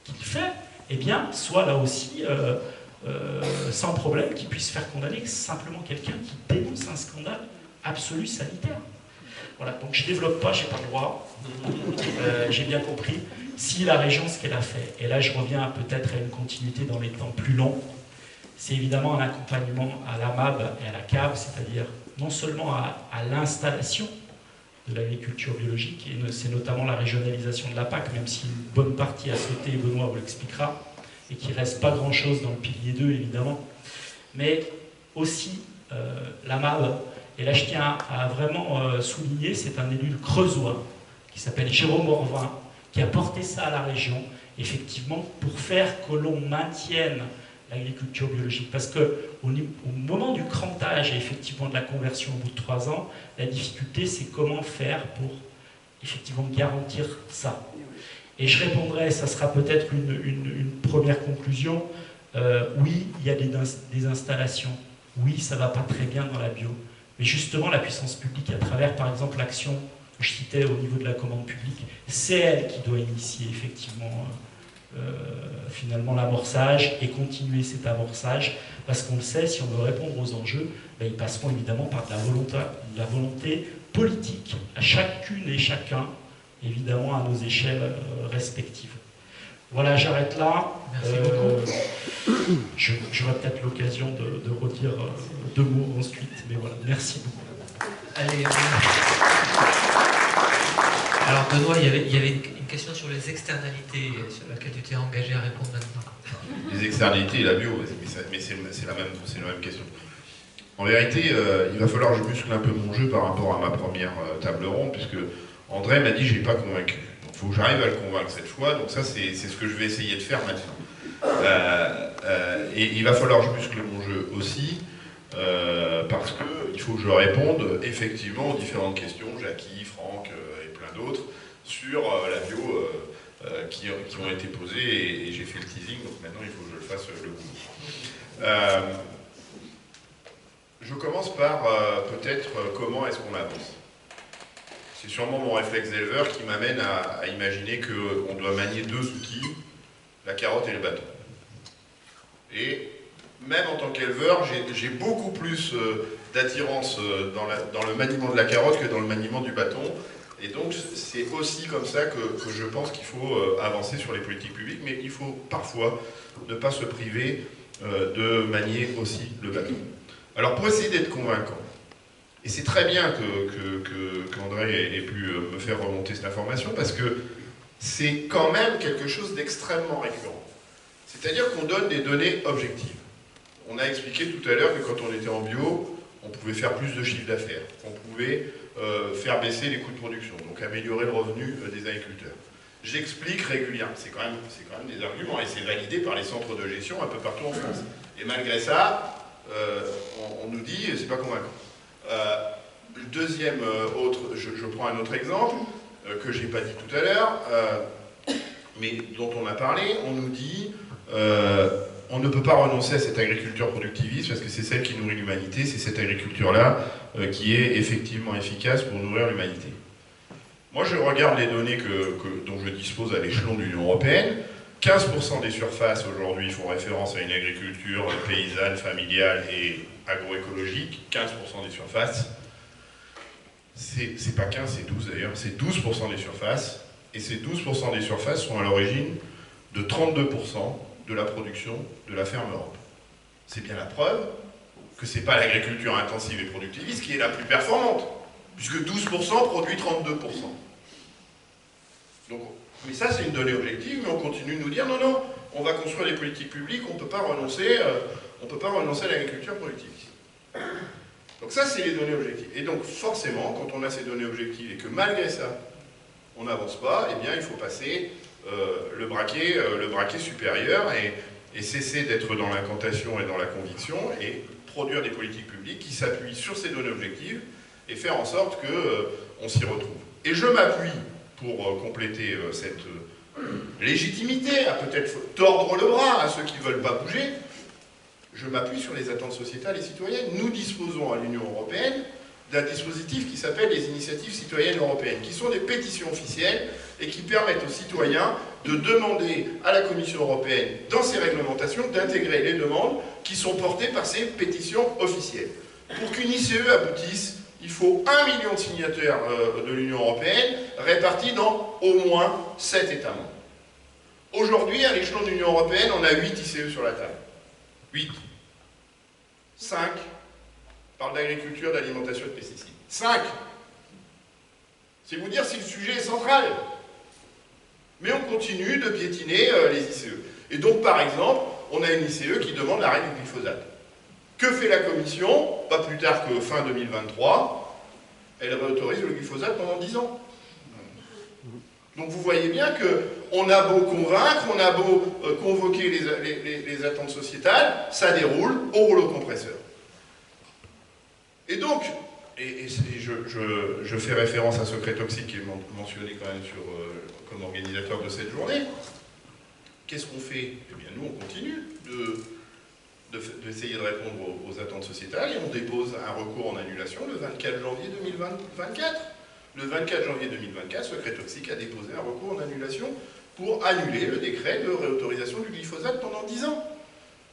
qu'il fait, eh bien, soit là aussi sans problème, qu'il puisse faire condamner simplement quelqu'un qui dénonce un scandale absolu sanitaire. Voilà, donc je ne développe pas, je n'ai pas le droit, j'ai bien compris. Si la région, ce qu'elle a fait, et là je reviens peut-être à une continuité dans les temps plus longs, c'est évidemment un accompagnement à la MAB et à la CAB, c'est-à-dire non seulement à l'installation de l'agriculture biologique, et c'est notamment la régionalisation de la PAC, même si une bonne partie a sauté, Benoît vous l'expliquera, et qu'il ne reste pas grand-chose dans le pilier 2, évidemment, mais aussi la MAB. Et là, je tiens à vraiment souligner, c'est un élu creusois qui s'appelle Jérôme Orvin, qui a porté ça à la région, effectivement, pour faire que l'on maintienne l'agriculture biologique. Parce qu'au moment du crantage et effectivement de la conversion au bout de 3 ans, la difficulté, c'est comment faire pour effectivement garantir ça. Et je répondrai, ça sera peut-être une première conclusion, oui, il y a des installations, oui, ça ne va pas très bien dans la bio, mais justement, la puissance publique, à travers, par exemple, l'action que je citais au niveau de la commande publique, c'est elle qui doit initier, effectivement, finalement, l'amorçage et continuer cet amorçage, parce qu'on le sait, si on veut répondre aux enjeux, ben, ils passeront évidemment par de la volonté politique, à chacune et chacun, évidemment, à nos échelles respectives. Voilà, j'arrête là. Merci beaucoup. J'aurai peut-être l'occasion de redire 2 mots ensuite, mais voilà, merci beaucoup. Allez. Alors Benoît, il y avait une question sur les externalités sur laquelle tu t'es engagé à répondre maintenant. Les externalités et la bio, mais c'est la même question. En vérité, il va falloir que je muscle un peu mon jeu par rapport à ma première table ronde, puisque André m'a dit que je n'ai pas convaincu. Il faut que j'arrive à le convaincre cette fois, donc ça c'est ce que je vais essayer de faire maintenant. Et il va falloir que je muscle mon jeu aussi, parce qu'il faut que je réponde effectivement aux différentes questions, Jackie, Franck et plein d'autres, sur la bio qui ont été posées, et j'ai fait le teasing, donc maintenant il faut que je le fasse le boulot. Je commence par peut-être comment est-ce qu'on avance. C'est sûrement mon réflexe d'éleveur qui m'amène à imaginer qu'on doit manier 2 outils, la carotte et le bâton. Et même en tant qu'éleveur, j'ai beaucoup plus d'attirance dans le maniement de la carotte que dans le maniement du bâton. Et donc c'est aussi comme ça que je pense qu'il faut avancer sur les politiques publiques, mais il faut parfois ne pas se priver de manier aussi le bâton. Alors pour essayer d'être convaincant, et c'est très bien qu'André ait pu me faire remonter cette information, parce que c'est quand même quelque chose d'extrêmement récurrent. C'est-à-dire qu'on donne des données objectives. On a expliqué tout à l'heure que quand on était en bio, on pouvait faire plus de chiffre d'affaires, qu'on pouvait faire baisser les coûts de production, donc améliorer le revenu des agriculteurs. J'explique régulièrement, c'est quand même des arguments, et c'est validé par les centres de gestion un peu partout en France. Et malgré ça, on nous dit c'est pas convaincant. Le deuxième, je prends un autre exemple que j'ai pas dit tout à l'heure, mais dont on a parlé. On nous dit on ne peut pas renoncer à cette agriculture productiviste parce que c'est celle qui nourrit l'humanité, c'est cette agriculture-là qui est effectivement efficace pour nourrir l'humanité. Moi, je regarde les données dont je dispose à l'échelon de l'Union européenne. 15% des surfaces aujourd'hui font référence à une agriculture paysanne, familiale et agroécologique. 15% des surfaces. C'est pas 15, c'est 12 d'ailleurs. C'est 12% des surfaces. Et ces 12% des surfaces sont à l'origine de 32% de la production de la ferme Europe. C'est bien la preuve que c'est pas l'agriculture intensive et productiviste qui est la plus performante, puisque 12% produit 32%. Donc, mais ça, c'est une donnée objective, mais on continue de nous dire non, non, on va construire des politiques publiques, on ne peut pas renoncer à l'agriculture productiviste. Donc ça, c'est les données objectives. Et donc, forcément, quand on a ces données objectives et que malgré ça, on n'avance pas, eh bien, il faut passer le braquet supérieur et cesser d'être dans l'incantation et dans la conviction et produire des politiques publiques qui s'appuient sur ces données objectives et faire en sorte qu'on s'y retrouve. Et je m'appuie, pour compléter cette légitimité, à peut-être tordre le bras à ceux qui ne veulent pas bouger, je m'appuie sur les attentes sociétales et citoyennes. Nous disposons à l'Union européenne d'un dispositif qui s'appelle les initiatives citoyennes européennes, qui sont des pétitions officielles et qui permettent aux citoyens de demander à la Commission européenne, dans ses réglementations, d'intégrer les demandes qui sont portées par ces pétitions officielles. Pour qu'une ICE aboutisse, il faut 1 million de signataires de l'Union européenne répartis dans au moins 7 États membres. Aujourd'hui, à l'échelon de l'Union européenne, on a 8 ICE sur la table. 8. 5 parlent d'agriculture, d'alimentation et de pesticides. 5. C'est vous dire si le sujet est central. Mais on continue de piétiner les ICE. Et donc, par exemple, on a une ICE qui demande l'arrêt du glyphosate. Que fait la Commission? Pas plus tard que fin 2023, elle réautorise le glyphosate pendant 10 ans. Donc vous voyez bien qu'on a beau convaincre, on a beau convoquer les attentes sociétales, ça déroule au rouleau compresseur. Et donc, je fais référence à Secret Toxique qui est mentionné quand même comme organisateur de cette journée. Qu'est-ce qu'on fait? Eh bien nous on continue d'essayer de répondre aux attentes sociétales et on dépose un recours en annulation le 24 janvier 2024. Le 24 janvier 2024, Secret Toxique a déposé un recours en annulation pour annuler le décret de réautorisation du glyphosate pendant 10 ans.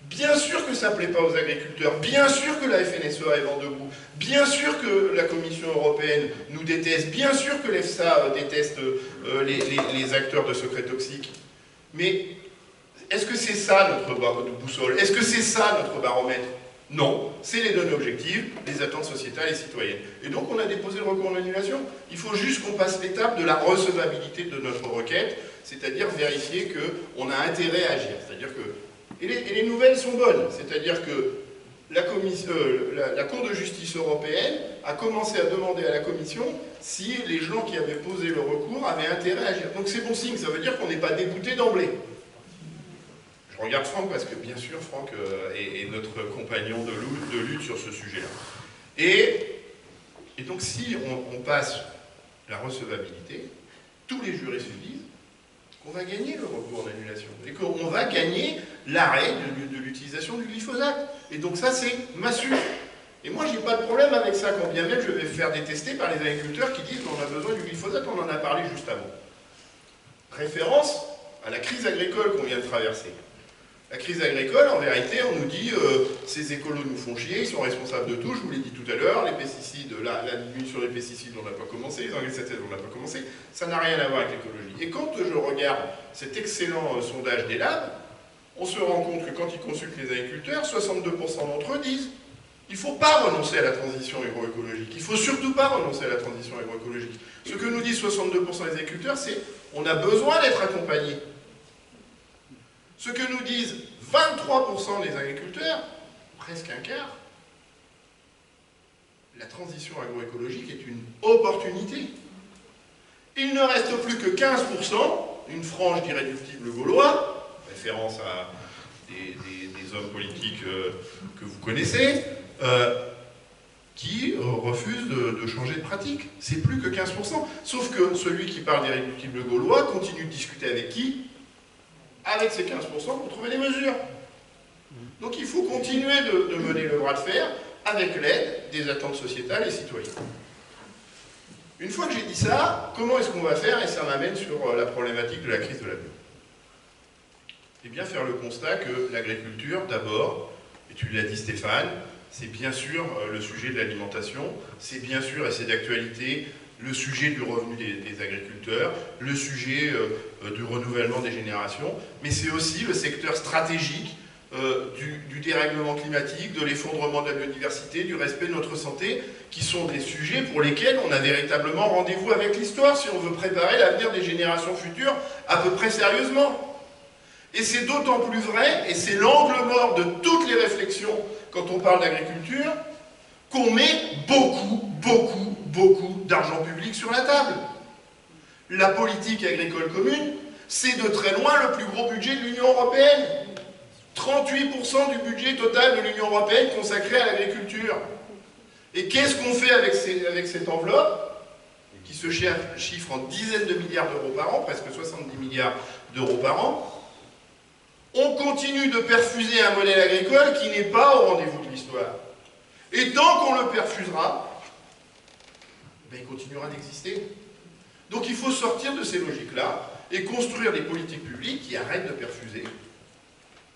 Bien sûr que ça ne plaît pas aux agriculteurs, bien sûr que la FNSEA est vent debout, bien sûr que la Commission européenne nous déteste, bien sûr que l'EFSA déteste les acteurs de Secret Toxique. Mais est-ce que c'est ça notre boussole? Est-ce que c'est ça notre baromètre? Non, c'est les données objectives, les attentes sociétales et citoyennes. Et donc on a déposé le recours en annulation. Il faut juste qu'on passe l'étape de la recevabilité de notre requête, c'est-à-dire vérifier qu'on a intérêt à agir. C'est-à-dire que... Et les nouvelles sont bonnes, c'est-à-dire que la Cour de justice européenne a commencé à demander à la Commission si les gens qui avaient posé le recours avaient intérêt à agir. Donc c'est bon signe, ça veut dire qu'on n'est pas débouté d'emblée. Je regarde Franck parce que bien sûr Franck est notre compagnon de lutte sur ce sujet-là. Et donc si on passe la recevabilité, tous les juristes disent qu'on va gagner le recours en annulation et qu'on va gagner l'arrêt de l'utilisation du glyphosate. Et donc ça c'est massue. Et moi j'ai pas de problème avec ça, quand bien même je vais me faire détester par les agriculteurs qui disent qu'on a besoin du glyphosate, on en a parlé juste avant. Référence à la crise agricole qu'on vient de traverser. La crise agricole, en vérité, on nous dit ces écolos nous font chier, ils sont responsables de tout, je vous l'ai dit tout à l'heure, les pesticides, la diminution des pesticides, on n'a pas commencé, les engrais synthétiques, on n'a pas commencé, ça n'a rien à voir avec l'écologie. Et quand je regarde cet excellent sondage des labs, on se rend compte que quand ils consultent les agriculteurs, 62% d'entre eux disent il ne faut pas renoncer à la transition agroécologique, il ne faut surtout pas renoncer à la transition agroécologique. Ce que nous disent 62% des agriculteurs, c'est on a besoin d'être accompagnés. Ce que nous disent 23% des agriculteurs, presque un quart, la transition agroécologique est une opportunité. Il ne reste plus que 15%, une frange d'irréductibles gaulois, référence à des hommes politiques que vous connaissez, qui refusent de changer de pratique. C'est plus que 15%. Sauf que celui qui parle d'irréductibles gaulois continue de discuter avec qui? Avec ces 15% pour trouver des mesures. Donc il faut continuer de mener le bras de fer avec l'aide des attentes sociétales et citoyennes. Une fois que j'ai dit ça, comment est-ce qu'on va faire? Et ça m'amène sur la problématique de la crise de la bio. Eh bien, faire le constat que l'agriculture, d'abord, et tu l'as dit Stéphane, c'est bien sûr le sujet de l'alimentation, c'est bien sûr, et c'est d'actualité, le sujet du revenu des agriculteurs, le sujet du renouvellement des générations, mais c'est aussi le secteur stratégique du dérèglement climatique, de l'effondrement de la biodiversité, du respect de notre santé, qui sont des sujets pour lesquels on a véritablement rendez-vous avec l'histoire si on veut préparer l'avenir des générations futures à peu près sérieusement. Et c'est d'autant plus vrai, et c'est l'angle mort de toutes les réflexions quand on parle d'agriculture, qu'on met beaucoup d'argent public sur la table. La politique agricole commune, c'est de très loin le plus gros budget de l'Union européenne. 38% du budget total de l'Union européenne consacré à l'agriculture. Et qu'est-ce qu'on fait avec cette enveloppe, qui se chiffre en dizaines de milliards d'euros par an, presque 70 milliards d'euros par an? On continue de perfuser un modèle agricole qui n'est pas au rendez-vous de l'histoire. Et tant qu'on le perfusera, ben il continuera d'exister. Donc il faut sortir de ces logiques-là et construire des politiques publiques qui arrêtent de perfuser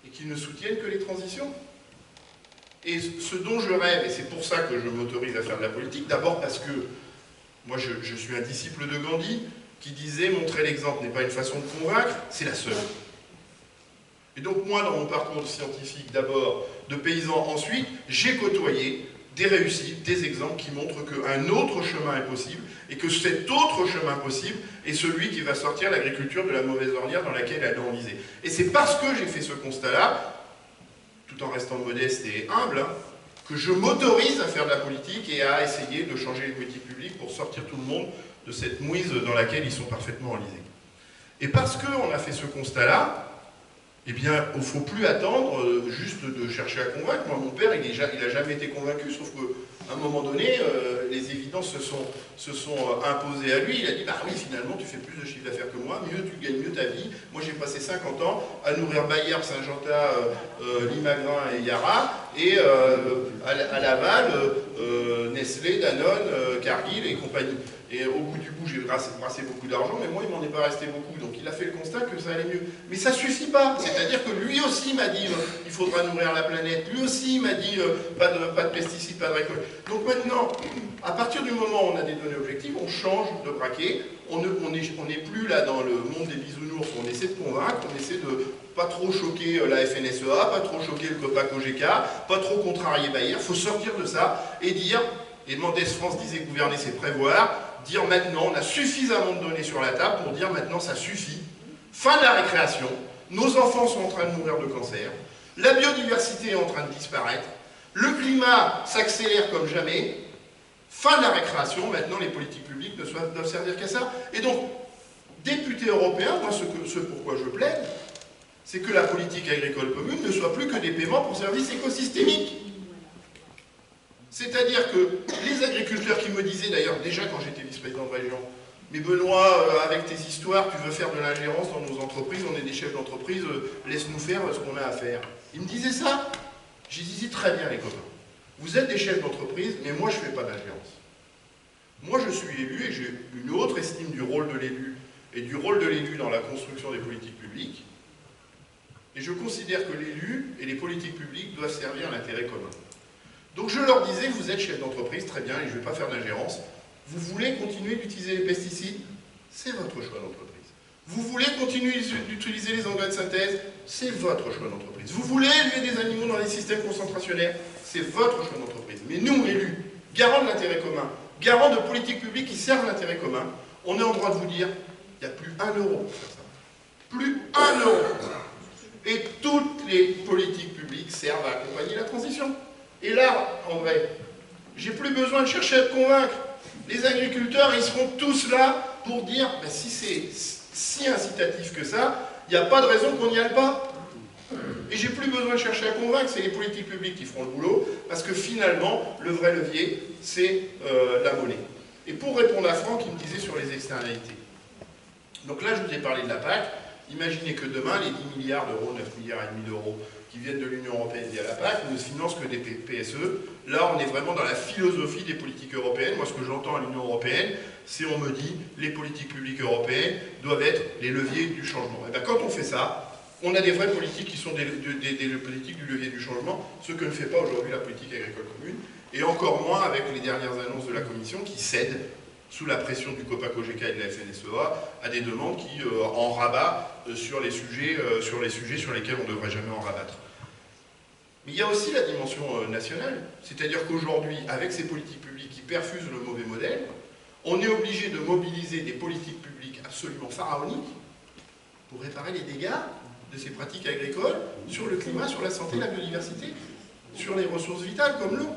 et qui ne soutiennent que les transitions. Et ce dont je rêve, et c'est pour ça que je m'autorise à faire de la politique, d'abord parce que moi je suis un disciple de Gandhi qui disait « montrer l'exemple n'est pas une façon de convaincre, c'est la seule ». Et donc moi, dans mon parcours scientifique, d'abord, de paysan ensuite, j'ai côtoyé des réussites, des exemples qui montrent qu'un autre chemin est possible, et que cet autre chemin possible est celui qui va sortir l'agriculture de la mauvaise ornière dans laquelle elle est enlisée. Et c'est parce que j'ai fait ce constat-là, tout en restant modeste et humble, hein, que je m'autorise à faire de la politique et à essayer de changer les politiques publiques pour sortir tout le monde de cette mouise dans laquelle ils sont parfaitement enlisés. Et parce qu'on a fait ce constat-là, eh bien, il ne faut plus attendre juste de chercher à convaincre. Moi, mon père, il n'a jamais été convaincu, sauf qu'à un moment donné, les évidences se sont imposées à lui. Il a dit, bah oui, finalement, tu fais plus de chiffre d'affaires que moi, mieux, tu gagnes mieux ta vie. Moi, j'ai passé 50 ans à nourrir Bayer, Saint-Jean-Tas, Limagrin et Yara, et à Laval, Nestlé, Danone, Cargill et compagnie. Et au bout du bout, j'ai brassé beaucoup d'argent, mais moi, il m'en est pas resté beaucoup. Donc, il a fait le constat que ça allait mieux. Mais ça suffit pas. C'est-à-dire que lui aussi m'a dit il faudra nourrir la planète. Lui aussi m'a dit pas de pesticides, pas de récolte. Donc maintenant, à partir du moment où on a des données objectives, on change de braquet. On n'est plus là dans le monde des bisounours. On essaie de convaincre, on essaie de pas trop choquer la FNSEA, pas trop choquer le COPA-COGECA, pas trop contrarier Bayer. Il faut sortir de ça et dire, et Mendès France disait gouverner c'est prévoir, dire maintenant, on a suffisamment de données sur la table pour dire maintenant ça suffit. Fin de la récréation, nos enfants sont en train de mourir de cancer, la biodiversité est en train de disparaître, le climat s'accélère comme jamais, fin de la récréation, maintenant les politiques publiques ne doivent servir qu'à ça. Et donc, député européen, moi ce pourquoi je plaide, c'est que la politique agricole commune ne soit plus que des paiements pour services écosystémiques. C'est-à-dire que les agriculteurs qui me disaient, d'ailleurs déjà quand j'étais vice-président de région, mais Benoît, avec tes histoires, tu veux faire de l'ingérence dans nos entreprises, on est des chefs d'entreprise, laisse-nous faire ce qu'on a à faire. Ils me disaient ça. J'ai dit très bien les copains. Vous êtes des chefs d'entreprise, mais moi je ne fais pas d'ingérence. Moi je suis élu et j'ai une autre estime du rôle de l'élu et du rôle de l'élu dans la construction des politiques publiques. Et je considère que l'élu et les politiques publiques doivent servir l'intérêt commun. Donc je leur disais, vous êtes chef d'entreprise, très bien, et je ne vais pas faire d'ingérence. Vous voulez continuer d'utiliser les pesticides? C'est votre choix d'entreprise. Vous voulez continuer d'utiliser les engrais de synthèse? C'est votre choix d'entreprise. Vous voulez élever des animaux dans les systèmes concentrationnaires? C'est votre choix d'entreprise. Mais nous, élus, garants de l'intérêt commun, garants de politiques publiques qui servent l'intérêt commun, on est en droit de vous dire, il n'y a plus 1 euro pour faire ça. Plus 1 euro. Et toutes les politiques publiques servent à accompagner la transition. Et là, en vrai, j'ai plus besoin de chercher à te convaincre. Les agriculteurs, ils seront tous là pour dire, ben, si c'est si incitatif que ça, il n'y a pas de raison qu'on n'y aille pas. Et j'ai plus besoin de chercher à convaincre, c'est les politiques publiques qui feront le boulot, parce que finalement, le vrai levier, c'est la monnaie. Et pour répondre à Franck, il me disait sur les externalités. Donc là, je vous ai parlé de la PAC. Imaginez que demain, les 10 milliards d'euros, 9 milliards et demi d'euros qui viennent de l'Union européenne via la PAC ne financent que des PSE. Là, on est vraiment dans la philosophie des politiques européennes. Moi, ce que j'entends à l'Union européenne, c'est on me dit les politiques publiques européennes doivent être les leviers du changement. Et bien, quand on fait ça, on a des vraies politiques qui sont des politiques du levier du changement, ce que ne fait pas aujourd'hui la politique agricole commune, et encore moins avec les dernières annonces de la Commission qui cèdent sous la pression du COPA-COGECA et de la FNSEA, à des demandes qui en rabattent sur les sujets sur lesquels on ne devrait jamais en rabattre. Mais il y a aussi la dimension nationale, c'est-à-dire qu'aujourd'hui, avec ces politiques publiques qui perfusent le mauvais modèle, on est obligé de mobiliser des politiques publiques absolument pharaoniques pour réparer les dégâts de ces pratiques agricoles sur le climat, sur la santé, la biodiversité, sur les ressources vitales comme l'eau.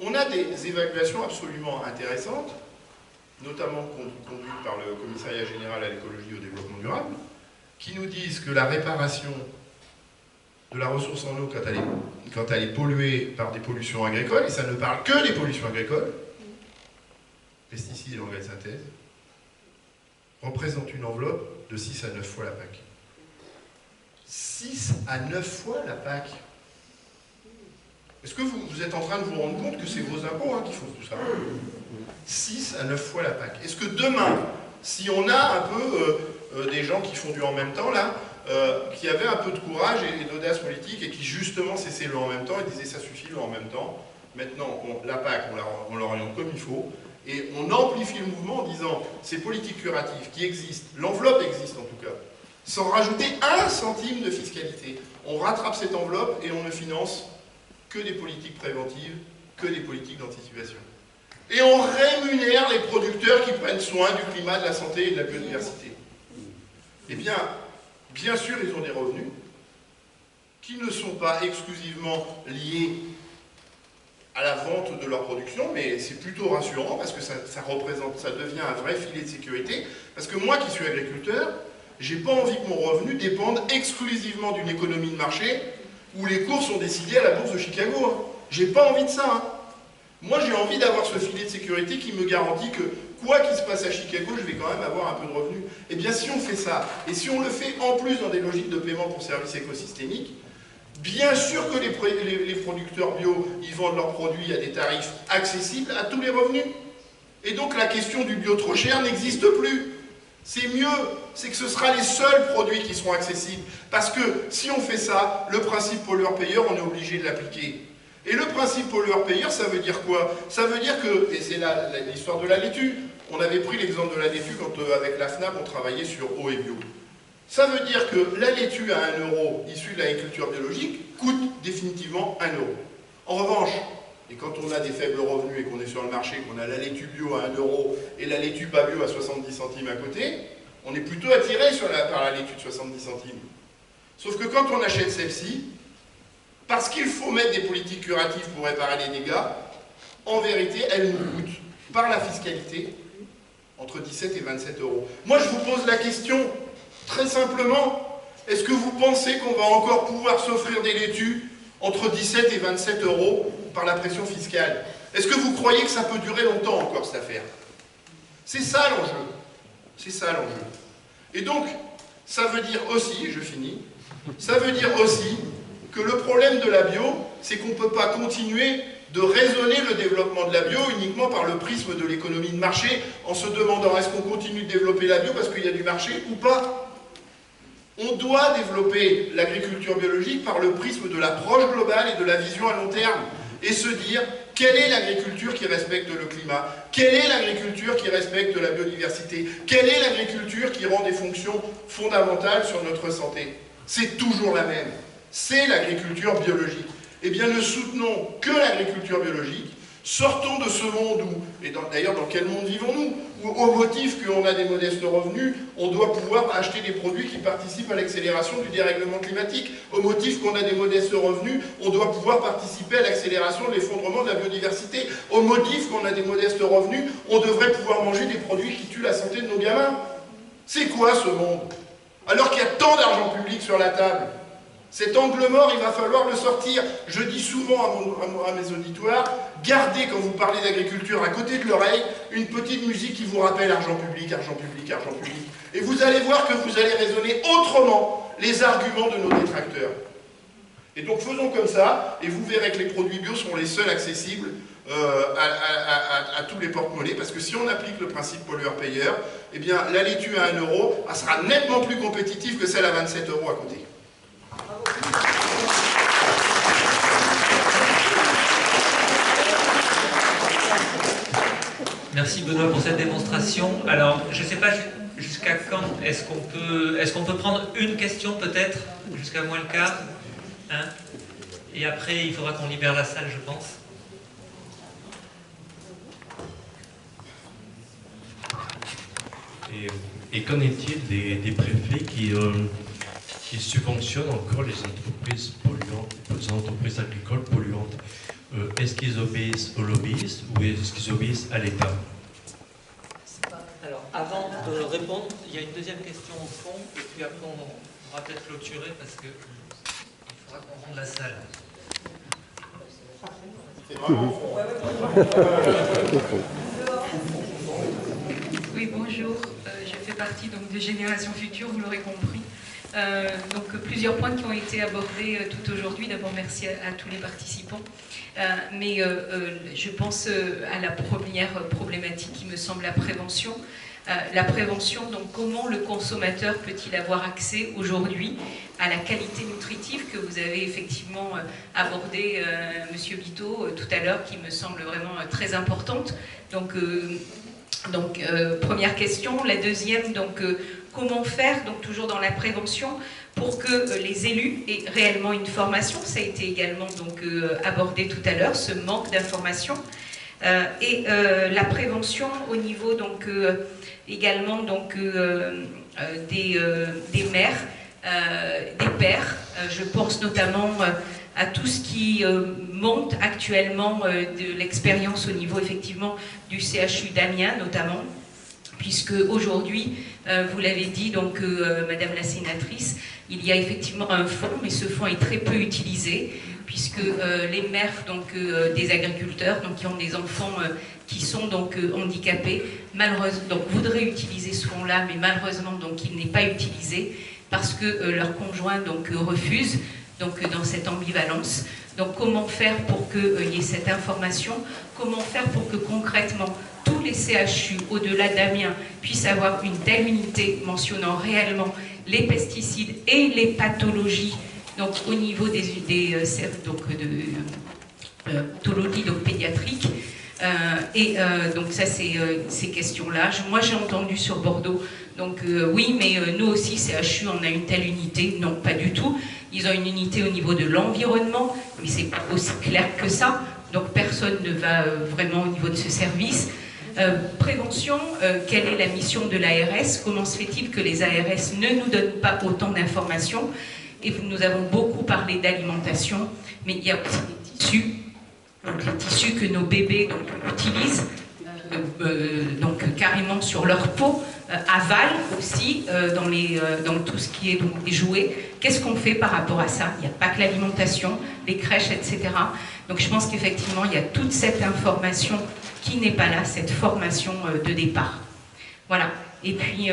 On a des évaluations absolument intéressantes, notamment conduites par le Commissariat général à l'écologie et au développement durable, qui nous disent que la réparation de la ressource en eau quand elle est polluée par des pollutions agricoles, et ça ne parle que des pollutions agricoles, pesticides et engrais de synthèse, représente une enveloppe de 6 à 9 fois la PAC. 6 à 9 fois la PAC. Est-ce que vous êtes en train de vous rendre compte que c'est vos impôts qui font tout ça? 6 à 9 fois la PAC. Est-ce que demain, si on a un peu des gens qui font du en même temps, là, qui avaient un peu de courage et d'audace politique et qui justement cessaient le en même temps et disaient ça suffit le en même temps, maintenant la PAC, on l'oriente comme il faut, et on amplifie le mouvement en disant ces politiques curatives qui existent, l'enveloppe existe en tout cas, sans rajouter 1 centime de fiscalité. On rattrape cette enveloppe et on ne finance que des politiques préventives, que des politiques d'anticipation. Et on rémunère les producteurs qui prennent soin du climat, de la santé et de la biodiversité. Eh bien, bien sûr, ils ont des revenus qui ne sont pas exclusivement liés à la vente de leur production, mais c'est plutôt rassurant parce que ça devient un vrai filet de sécurité. Parce que moi qui suis agriculteur, j'ai pas envie que mon revenu dépende exclusivement d'une économie de marché où les cours sont décidés à la bourse de Chicago. J'ai pas envie de ça. Moi, j'ai envie d'avoir ce filet de sécurité qui me garantit que, quoi qu'il se passe à Chicago, je vais quand même avoir un peu de revenus. Eh bien, si on fait ça, et si on le fait en plus dans des logiques de paiement pour services écosystémiques, bien sûr que les producteurs bio, ils vendent leurs produits à des tarifs accessibles à tous les revenus. Et donc, la question du bio trop cher n'existe plus. C'est mieux, c'est que ce sera les seuls produits qui seront accessibles. Parce que si on fait ça, le principe pollueur-payeur, on est obligé de l'appliquer. Et le principe pollueur-payeur, ça veut dire quoi? Ça veut dire que, et c'est l'histoire de la laitue, on avait pris l'exemple de la laitue quand avec la FNAP on travaillait sur eau et bio. Ça veut dire que la laitue à 1 € issue de l'agriculture biologique coûte définitivement 1 €. En revanche, et quand on a des faibles revenus et qu'on est sur le marché, qu'on a la laitue bio à 1 € et la laitue pas bio à 70 centimes à côté, on est plutôt attiré par la laitue de 70 centimes. Sauf que quand on achète celle-ci, parce qu'il faut mettre des politiques curatives pour réparer les dégâts, en vérité, elle nous coûte, par la fiscalité, entre 17 et 27 €. Moi, je vous pose la question, très simplement, est-ce que vous pensez qu'on va encore pouvoir s'offrir des laitues entre 17 et 27 € par la pression fiscale? Est-ce que vous croyez que ça peut durer longtemps encore, cette affaire? C'est ça l'enjeu. C'est ça l'enjeu. Et donc, ça veut dire aussi, je finis, ça veut dire aussi que le problème de la bio, c'est qu'on ne peut pas continuer de raisonner le développement de la bio uniquement par le prisme de l'économie de marché, en se demandant est-ce qu'on continue de développer la bio parce qu'il y a du marché ou pas. On doit développer l'agriculture biologique par le prisme de l'approche globale et de la vision à long terme, et se dire quelle est l'agriculture qui respecte le climat, quelle est l'agriculture qui respecte la biodiversité, quelle est l'agriculture qui rend des fonctions fondamentales sur notre santé. C'est toujours la même. C'est l'agriculture biologique. Eh bien, ne soutenons que l'agriculture biologique, sortons de ce monde où, et d'ailleurs dans quel monde vivons-nous, où au motif qu'on a des modestes revenus, on doit pouvoir acheter des produits qui participent à l'accélération du dérèglement climatique. Au motif qu'on a des modestes revenus, on doit pouvoir participer à l'accélération de l'effondrement de la biodiversité. Au motif qu'on a des modestes revenus, on devrait pouvoir manger des produits qui tuent la santé de nos gamins. C'est quoi ce monde? Alors qu'il y a tant d'argent public sur la table. Cet angle mort, il va falloir le sortir. Je dis souvent à mes auditoires, gardez quand vous parlez d'agriculture à côté de l'oreille une petite musique qui vous rappelle argent public, argent public, argent public. Et vous allez voir que vous allez raisonner autrement les arguments de nos détracteurs. Et donc faisons comme ça, et vous verrez que les produits bio sont les seuls accessibles à tous les porte-monnaies, parce que si on applique le principe pollueur-payeur, eh bien la laitue à 1 €, elle sera nettement plus compétitive que celle à 27 € à côté. Merci Benoît pour cette démonstration. Alors, je ne sais pas jusqu'à quand est-ce qu'on peut prendre une question peut-être, jusqu'à moins le quart, hein? Et après, il faudra qu'on libère la salle, je pense. Et qu'en est-il des préfets qui subventionnent encore les entreprises polluantes, les entreprises agricoles polluantes? Est-ce qu'ils obéissent aux lobbyistes ou est-ce qu'ils obéissent à l'État? Alors, avant de répondre, il y a une deuxième question au fond, et puis après on pourra peut-être clôturer parce qu'il faudra qu'on rende la salle. Oui, bonjour. Je fais partie donc, de Génération Future, vous l'aurez compris. Donc plusieurs points qui ont été abordés tout aujourd'hui. D'abord, merci à tous les participants. Mais je pense à la première problématique qui me semble la prévention. La prévention, donc comment le consommateur peut-il avoir accès aujourd'hui à la qualité nutritive que vous avez effectivement abordé, Monsieur Biteau, tout à l'heure, qui me semble vraiment très importante. Donc première question. La deuxième, donc comment faire, donc toujours dans la prévention, pour que les élus aient réellement une formation. Ça a été également donc abordé tout à l'heure, ce manque d'information. Et la prévention au niveau donc également donc des mères, des pères. Je pense notamment à tout ce qui monte actuellement de l'expérience au niveau effectivement du CHU d'Amiens notamment, puisque aujourd'hui, vous l'avez dit donc Madame la sénatrice, il y a effectivement un fonds, mais ce fonds est très peu utilisé, puisque les mères donc, des agriculteurs donc, qui ont des enfants qui sont donc handicapés, malheureusement, donc, voudraient utiliser ce fonds-là, mais malheureusement donc, il n'est pas utilisé parce que leur conjoint donc, refuse, donc dans cette ambivalence. Donc comment faire pour qu'il y ait cette information? Comment faire pour que concrètement tous les CHU au-delà d'Amiens puissent avoir une telle unité mentionnant réellement les pesticides et les pathologies donc au niveau des pathologies donc pédiatriques. Donc ça c'est ces questions-là. Moi j'ai entendu sur Bordeaux, donc oui mais nous aussi CHU on a une telle unité. Non, pas du tout. Ils ont une unité au niveau de l'environnement, mais c'est pas aussi clair que ça. Donc personne ne va vraiment au niveau de ce service. Prévention, quelle est la mission de l'ARS? Comment se fait-il que les ARS ne nous donnent pas autant d'informations? Et nous avons beaucoup parlé d'alimentation, mais il y a aussi des tissus, donc les tissus que nos bébés donc, utilisent, donc carrément sur leur peau, avalent aussi dans tout ce qui est donc, des jouets. Qu'est-ce qu'on fait par rapport à ça? Il n'y a pas que l'alimentation, les crèches, etc. Donc je pense qu'effectivement, il y a toute cette information qui n'est pas là, cette formation de départ. Voilà. Et puis,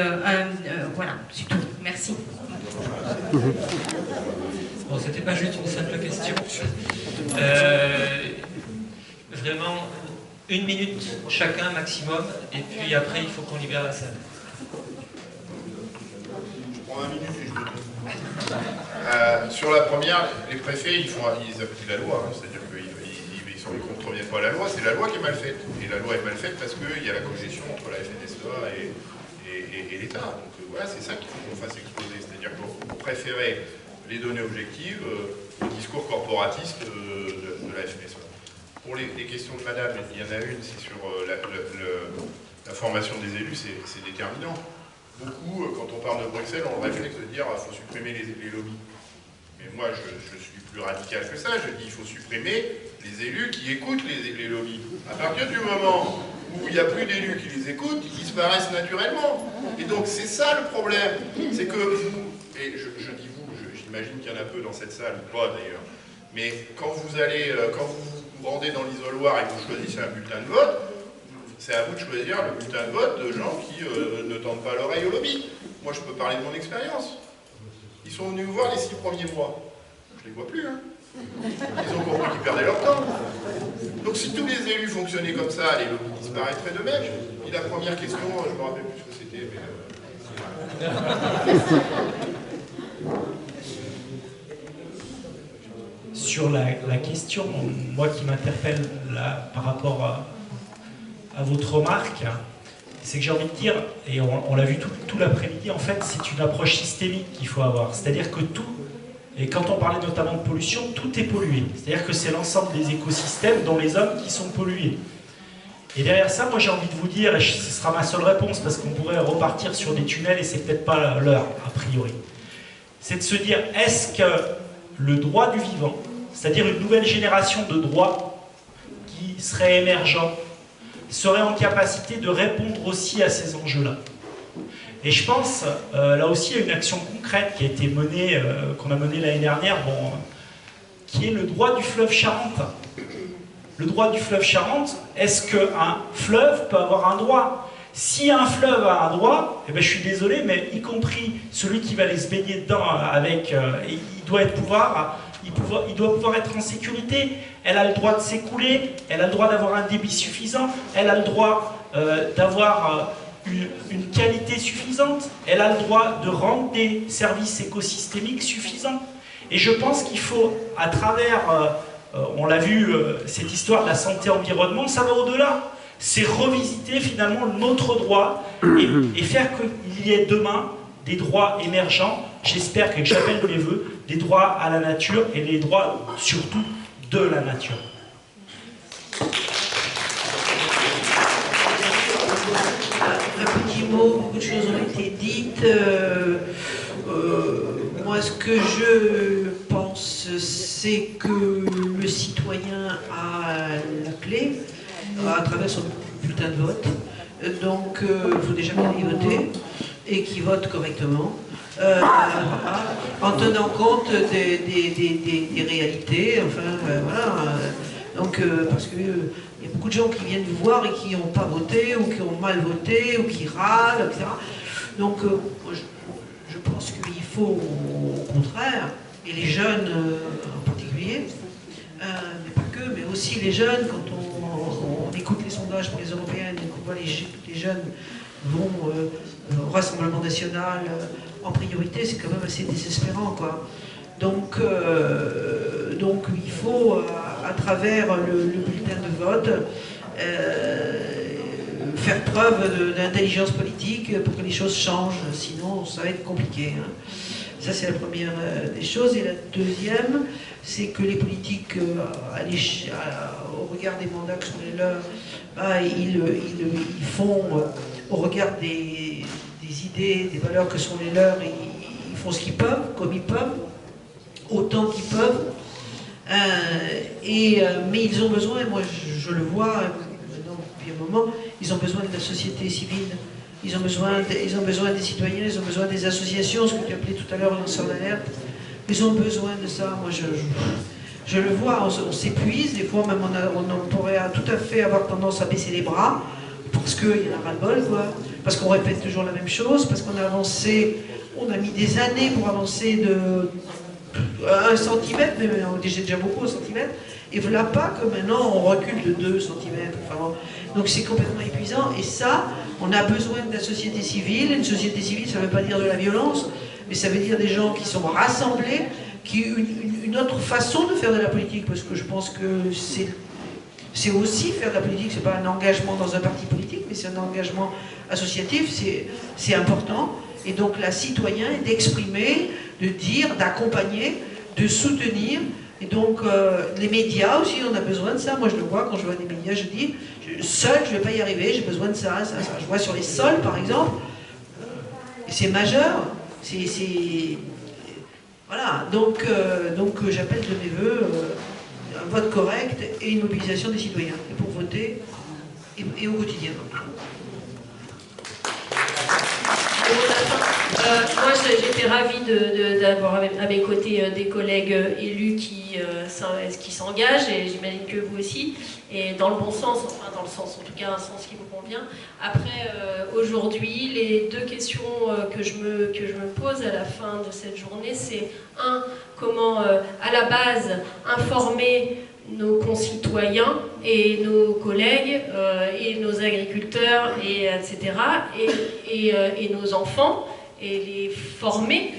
voilà, c'est tout. Merci. Bon, c'était pas juste une simple question. Vraiment, 1 minute chacun maximum, et puis après, il faut qu'on libère la salle. Je prends 1 minute et je donne. Sur la première, les préfets, ils appliquent la loi, hein, c'est-à-dire qu'ils ne contreviennent pas la loi, c'est la loi qui est mal faite. Et la loi est mal faite parce qu'il y a la cogestion entre la FNSEA et l'État. Donc voilà, c'est ça qu'il faut qu'on fasse exploser. C'est-à-dire qu'on préférait les données objectives au discours corporatiste de la FNSEA. Pour les questions de madame, il y en a une, c'est sur la formation des élus, c'est déterminant. Beaucoup, quand on parle de Bruxelles, ont le réflexe de dire qu'il faut supprimer les lobbies. Mais moi, je suis plus radical que ça. Je dis qu'il faut supprimer les élus qui écoutent les lobbies. À partir du moment où il n'y a plus d'élus qui les écoutent, ils disparaissent naturellement. Et donc, c'est ça le problème. C'est que vous, et je dis vous, j'imagine qu'il y en a peu dans cette salle, ou pas d'ailleurs, mais quand vous vous rendez dans l'isoloir et que vous choisissez un bulletin de vote, c'est à vous de choisir le bulletin de vote de gens qui ne tendent pas l'oreille au lobby. Moi, je peux parler de mon expérience. Ils sont venus me voir les 6 premiers mois. Je les vois plus, hein. Ils ont compris qu'ils perdaient leur temps. Donc si tous les élus fonctionnaient comme ça, les lobbies disparaîtraient de même. Et la première question, je me rappelle plus ce que c'était, mais... Sur la question, moi qui m'interpelle là par rapport à votre remarque, c'est que j'ai envie de dire, et on l'a vu tout l'après-midi, en fait, c'est une approche systémique qu'il faut avoir. C'est-à-dire que tout, et quand on parlait notamment de pollution, tout est pollué. C'est-à-dire que c'est l'ensemble des écosystèmes, dont les hommes, qui sont pollués. Et derrière ça, moi j'ai envie de vous dire, et ce sera ma seule réponse, parce qu'on pourrait repartir sur des tunnels, et c'est peut-être pas l'heure, a priori. C'est de se dire, est-ce que le droit du vivant, c'est-à-dire une nouvelle génération de droits qui serait émergent, serait en capacité de répondre aussi à ces enjeux-là. Et je pense, là aussi, à une action concrète qui a été menée, qu'on a menée l'année dernière, qui est le droit du fleuve Charente. Le droit du fleuve Charente, est-ce qu'un fleuve peut avoir un droit? Si un fleuve a un droit, eh ben, je suis désolé, mais y compris celui qui va aller se baigner dedans, il doit pouvoir être en sécurité. Elle a le droit de s'écouler, elle a le droit d'avoir un débit suffisant, elle a le droit d'avoir une qualité suffisante, elle a le droit de rendre des services écosystémiques suffisants. Et je pense qu'il faut, à travers, on l'a vu, cette histoire de la santé-environnement, ça va au-delà. C'est revisiter finalement notre droit et faire qu'il y ait demain des droits émergents, j'espère que j'appelle mes voeux, des droits à la nature et les droits surtout de la nature. Un petit mot, beaucoup de choses ont été dites. Moi, ce que je pense, c'est que le citoyen a la clé à travers son bulletin de vote. Donc, il faut déjà bien y voter et qu'il vote correctement. En tenant compte des réalités, enfin, voilà. Donc, parce que il y a beaucoup de gens qui viennent nous voir et qui n'ont pas voté, ou qui ont mal voté, ou qui râlent, etc. Donc, je pense qu'il faut, au contraire, et les jeunes en particulier, mais pas que, mais aussi les jeunes, quand on écoute les sondages pour les européennes, et qu'on voit les jeunes vont au Rassemblement national en priorité, c'est quand même assez désespérant, quoi. Donc il faut, à travers le bulletin de vote, faire preuve d'intelligence politique pour que les choses changent, sinon ça va être compliqué, hein. Ça, c'est la première des choses. Et la deuxième, c'est que les politiques, au regard des mandats que sont les leurs, ils font, au regard des idées, des valeurs que sont les leurs, ils font ce qu'ils peuvent, comme ils peuvent, autant qu'ils peuvent. Mais ils ont besoin, et moi je le vois maintenant depuis un moment, ils ont besoin de la société civile. Ils ont besoin des citoyens, ils ont besoin des associations, ce que tu appelais tout à l'heure lanceurs d'alerte. Ils ont besoin de ça. Moi, je le vois, on s'épuise. Des fois, même, on pourrait tout à fait avoir tendance à baisser les bras, parce qu'il y en a ras-le-bol, quoi. Parce qu'on répète toujours la même chose, parce qu'on a avancé, on a mis des années pour avancer de 1 centimètre, mais on dit déjà beaucoup, 1 centimètre. Et voilà pas que maintenant on recule de 2 centimètres. Enfin, donc c'est complètement épuisant. Et ça, on a besoin de la société civile. Une société civile, ça ne veut pas dire de la violence, mais ça veut dire des gens qui sont rassemblés, qui une autre façon de faire de la politique, parce que je pense que c'est aussi faire de la politique, c'est pas un engagement dans un parti politique, mais c'est un engagement associatif, c'est important. Et donc la citoyen est d'exprimer, de dire, d'accompagner, de soutenir. Et donc, les médias aussi, on a besoin de ça. Moi, je le vois quand je vois des médias, je dis, seul, je ne vais pas y arriver, j'ai besoin de ça, ça. Je vois sur les sols, par exemple, et c'est majeur. Voilà, donc j'appelle de mes voeux un vote correct et une mobilisation des citoyens pour voter et au quotidien. Moi, j'étais ravie d'avoir à mes côtés des collègues élus qui s'engagent, et j'imagine que vous aussi, et dans le bon sens, enfin dans le sens, en tout cas un sens qui vous convient. Après, aujourd'hui, les deux questions que je me pose à la fin de cette journée, c'est comment, à la base, informer nos concitoyens et nos collègues et nos agriculteurs, etc., et nos enfants, et les former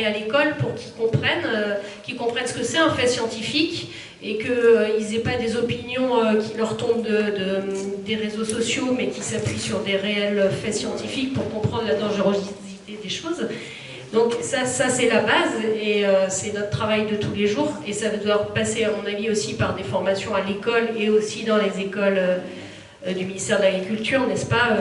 à l'école pour qu'ils comprennent ce que c'est un fait scientifique, et qu'ils n'aient pas des opinions qui leur tombent des réseaux sociaux, mais qui s'appuient sur des réels faits scientifiques pour comprendre la dangerosité des choses. Donc ça c'est la base, et c'est notre travail de tous les jours, et ça doit passer à mon avis aussi par des formations à l'école et aussi dans les écoles du ministère de l'Agriculture, n'est-ce pas,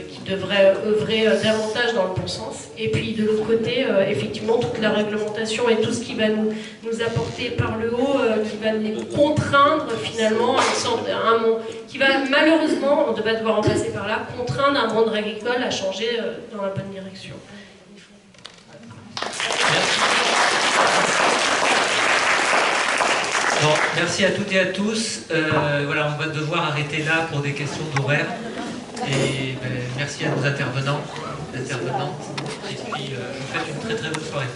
qui devraient œuvrer davantage dans le bon sens. Et puis de l'autre côté, effectivement, toute la réglementation et tout ce qui va nous apporter par le haut, qui va nous contraindre finalement à une sorte un monde qui va malheureusement, on va devoir en passer par là, contraindre un monde agricole à changer dans la bonne direction. Bon, merci à toutes et à tous. Voilà, on va devoir arrêter là pour des questions d'horaire. Et merci à nos intervenants, intervenantes. Et puis, je vous souhaite une très très bonne soirée.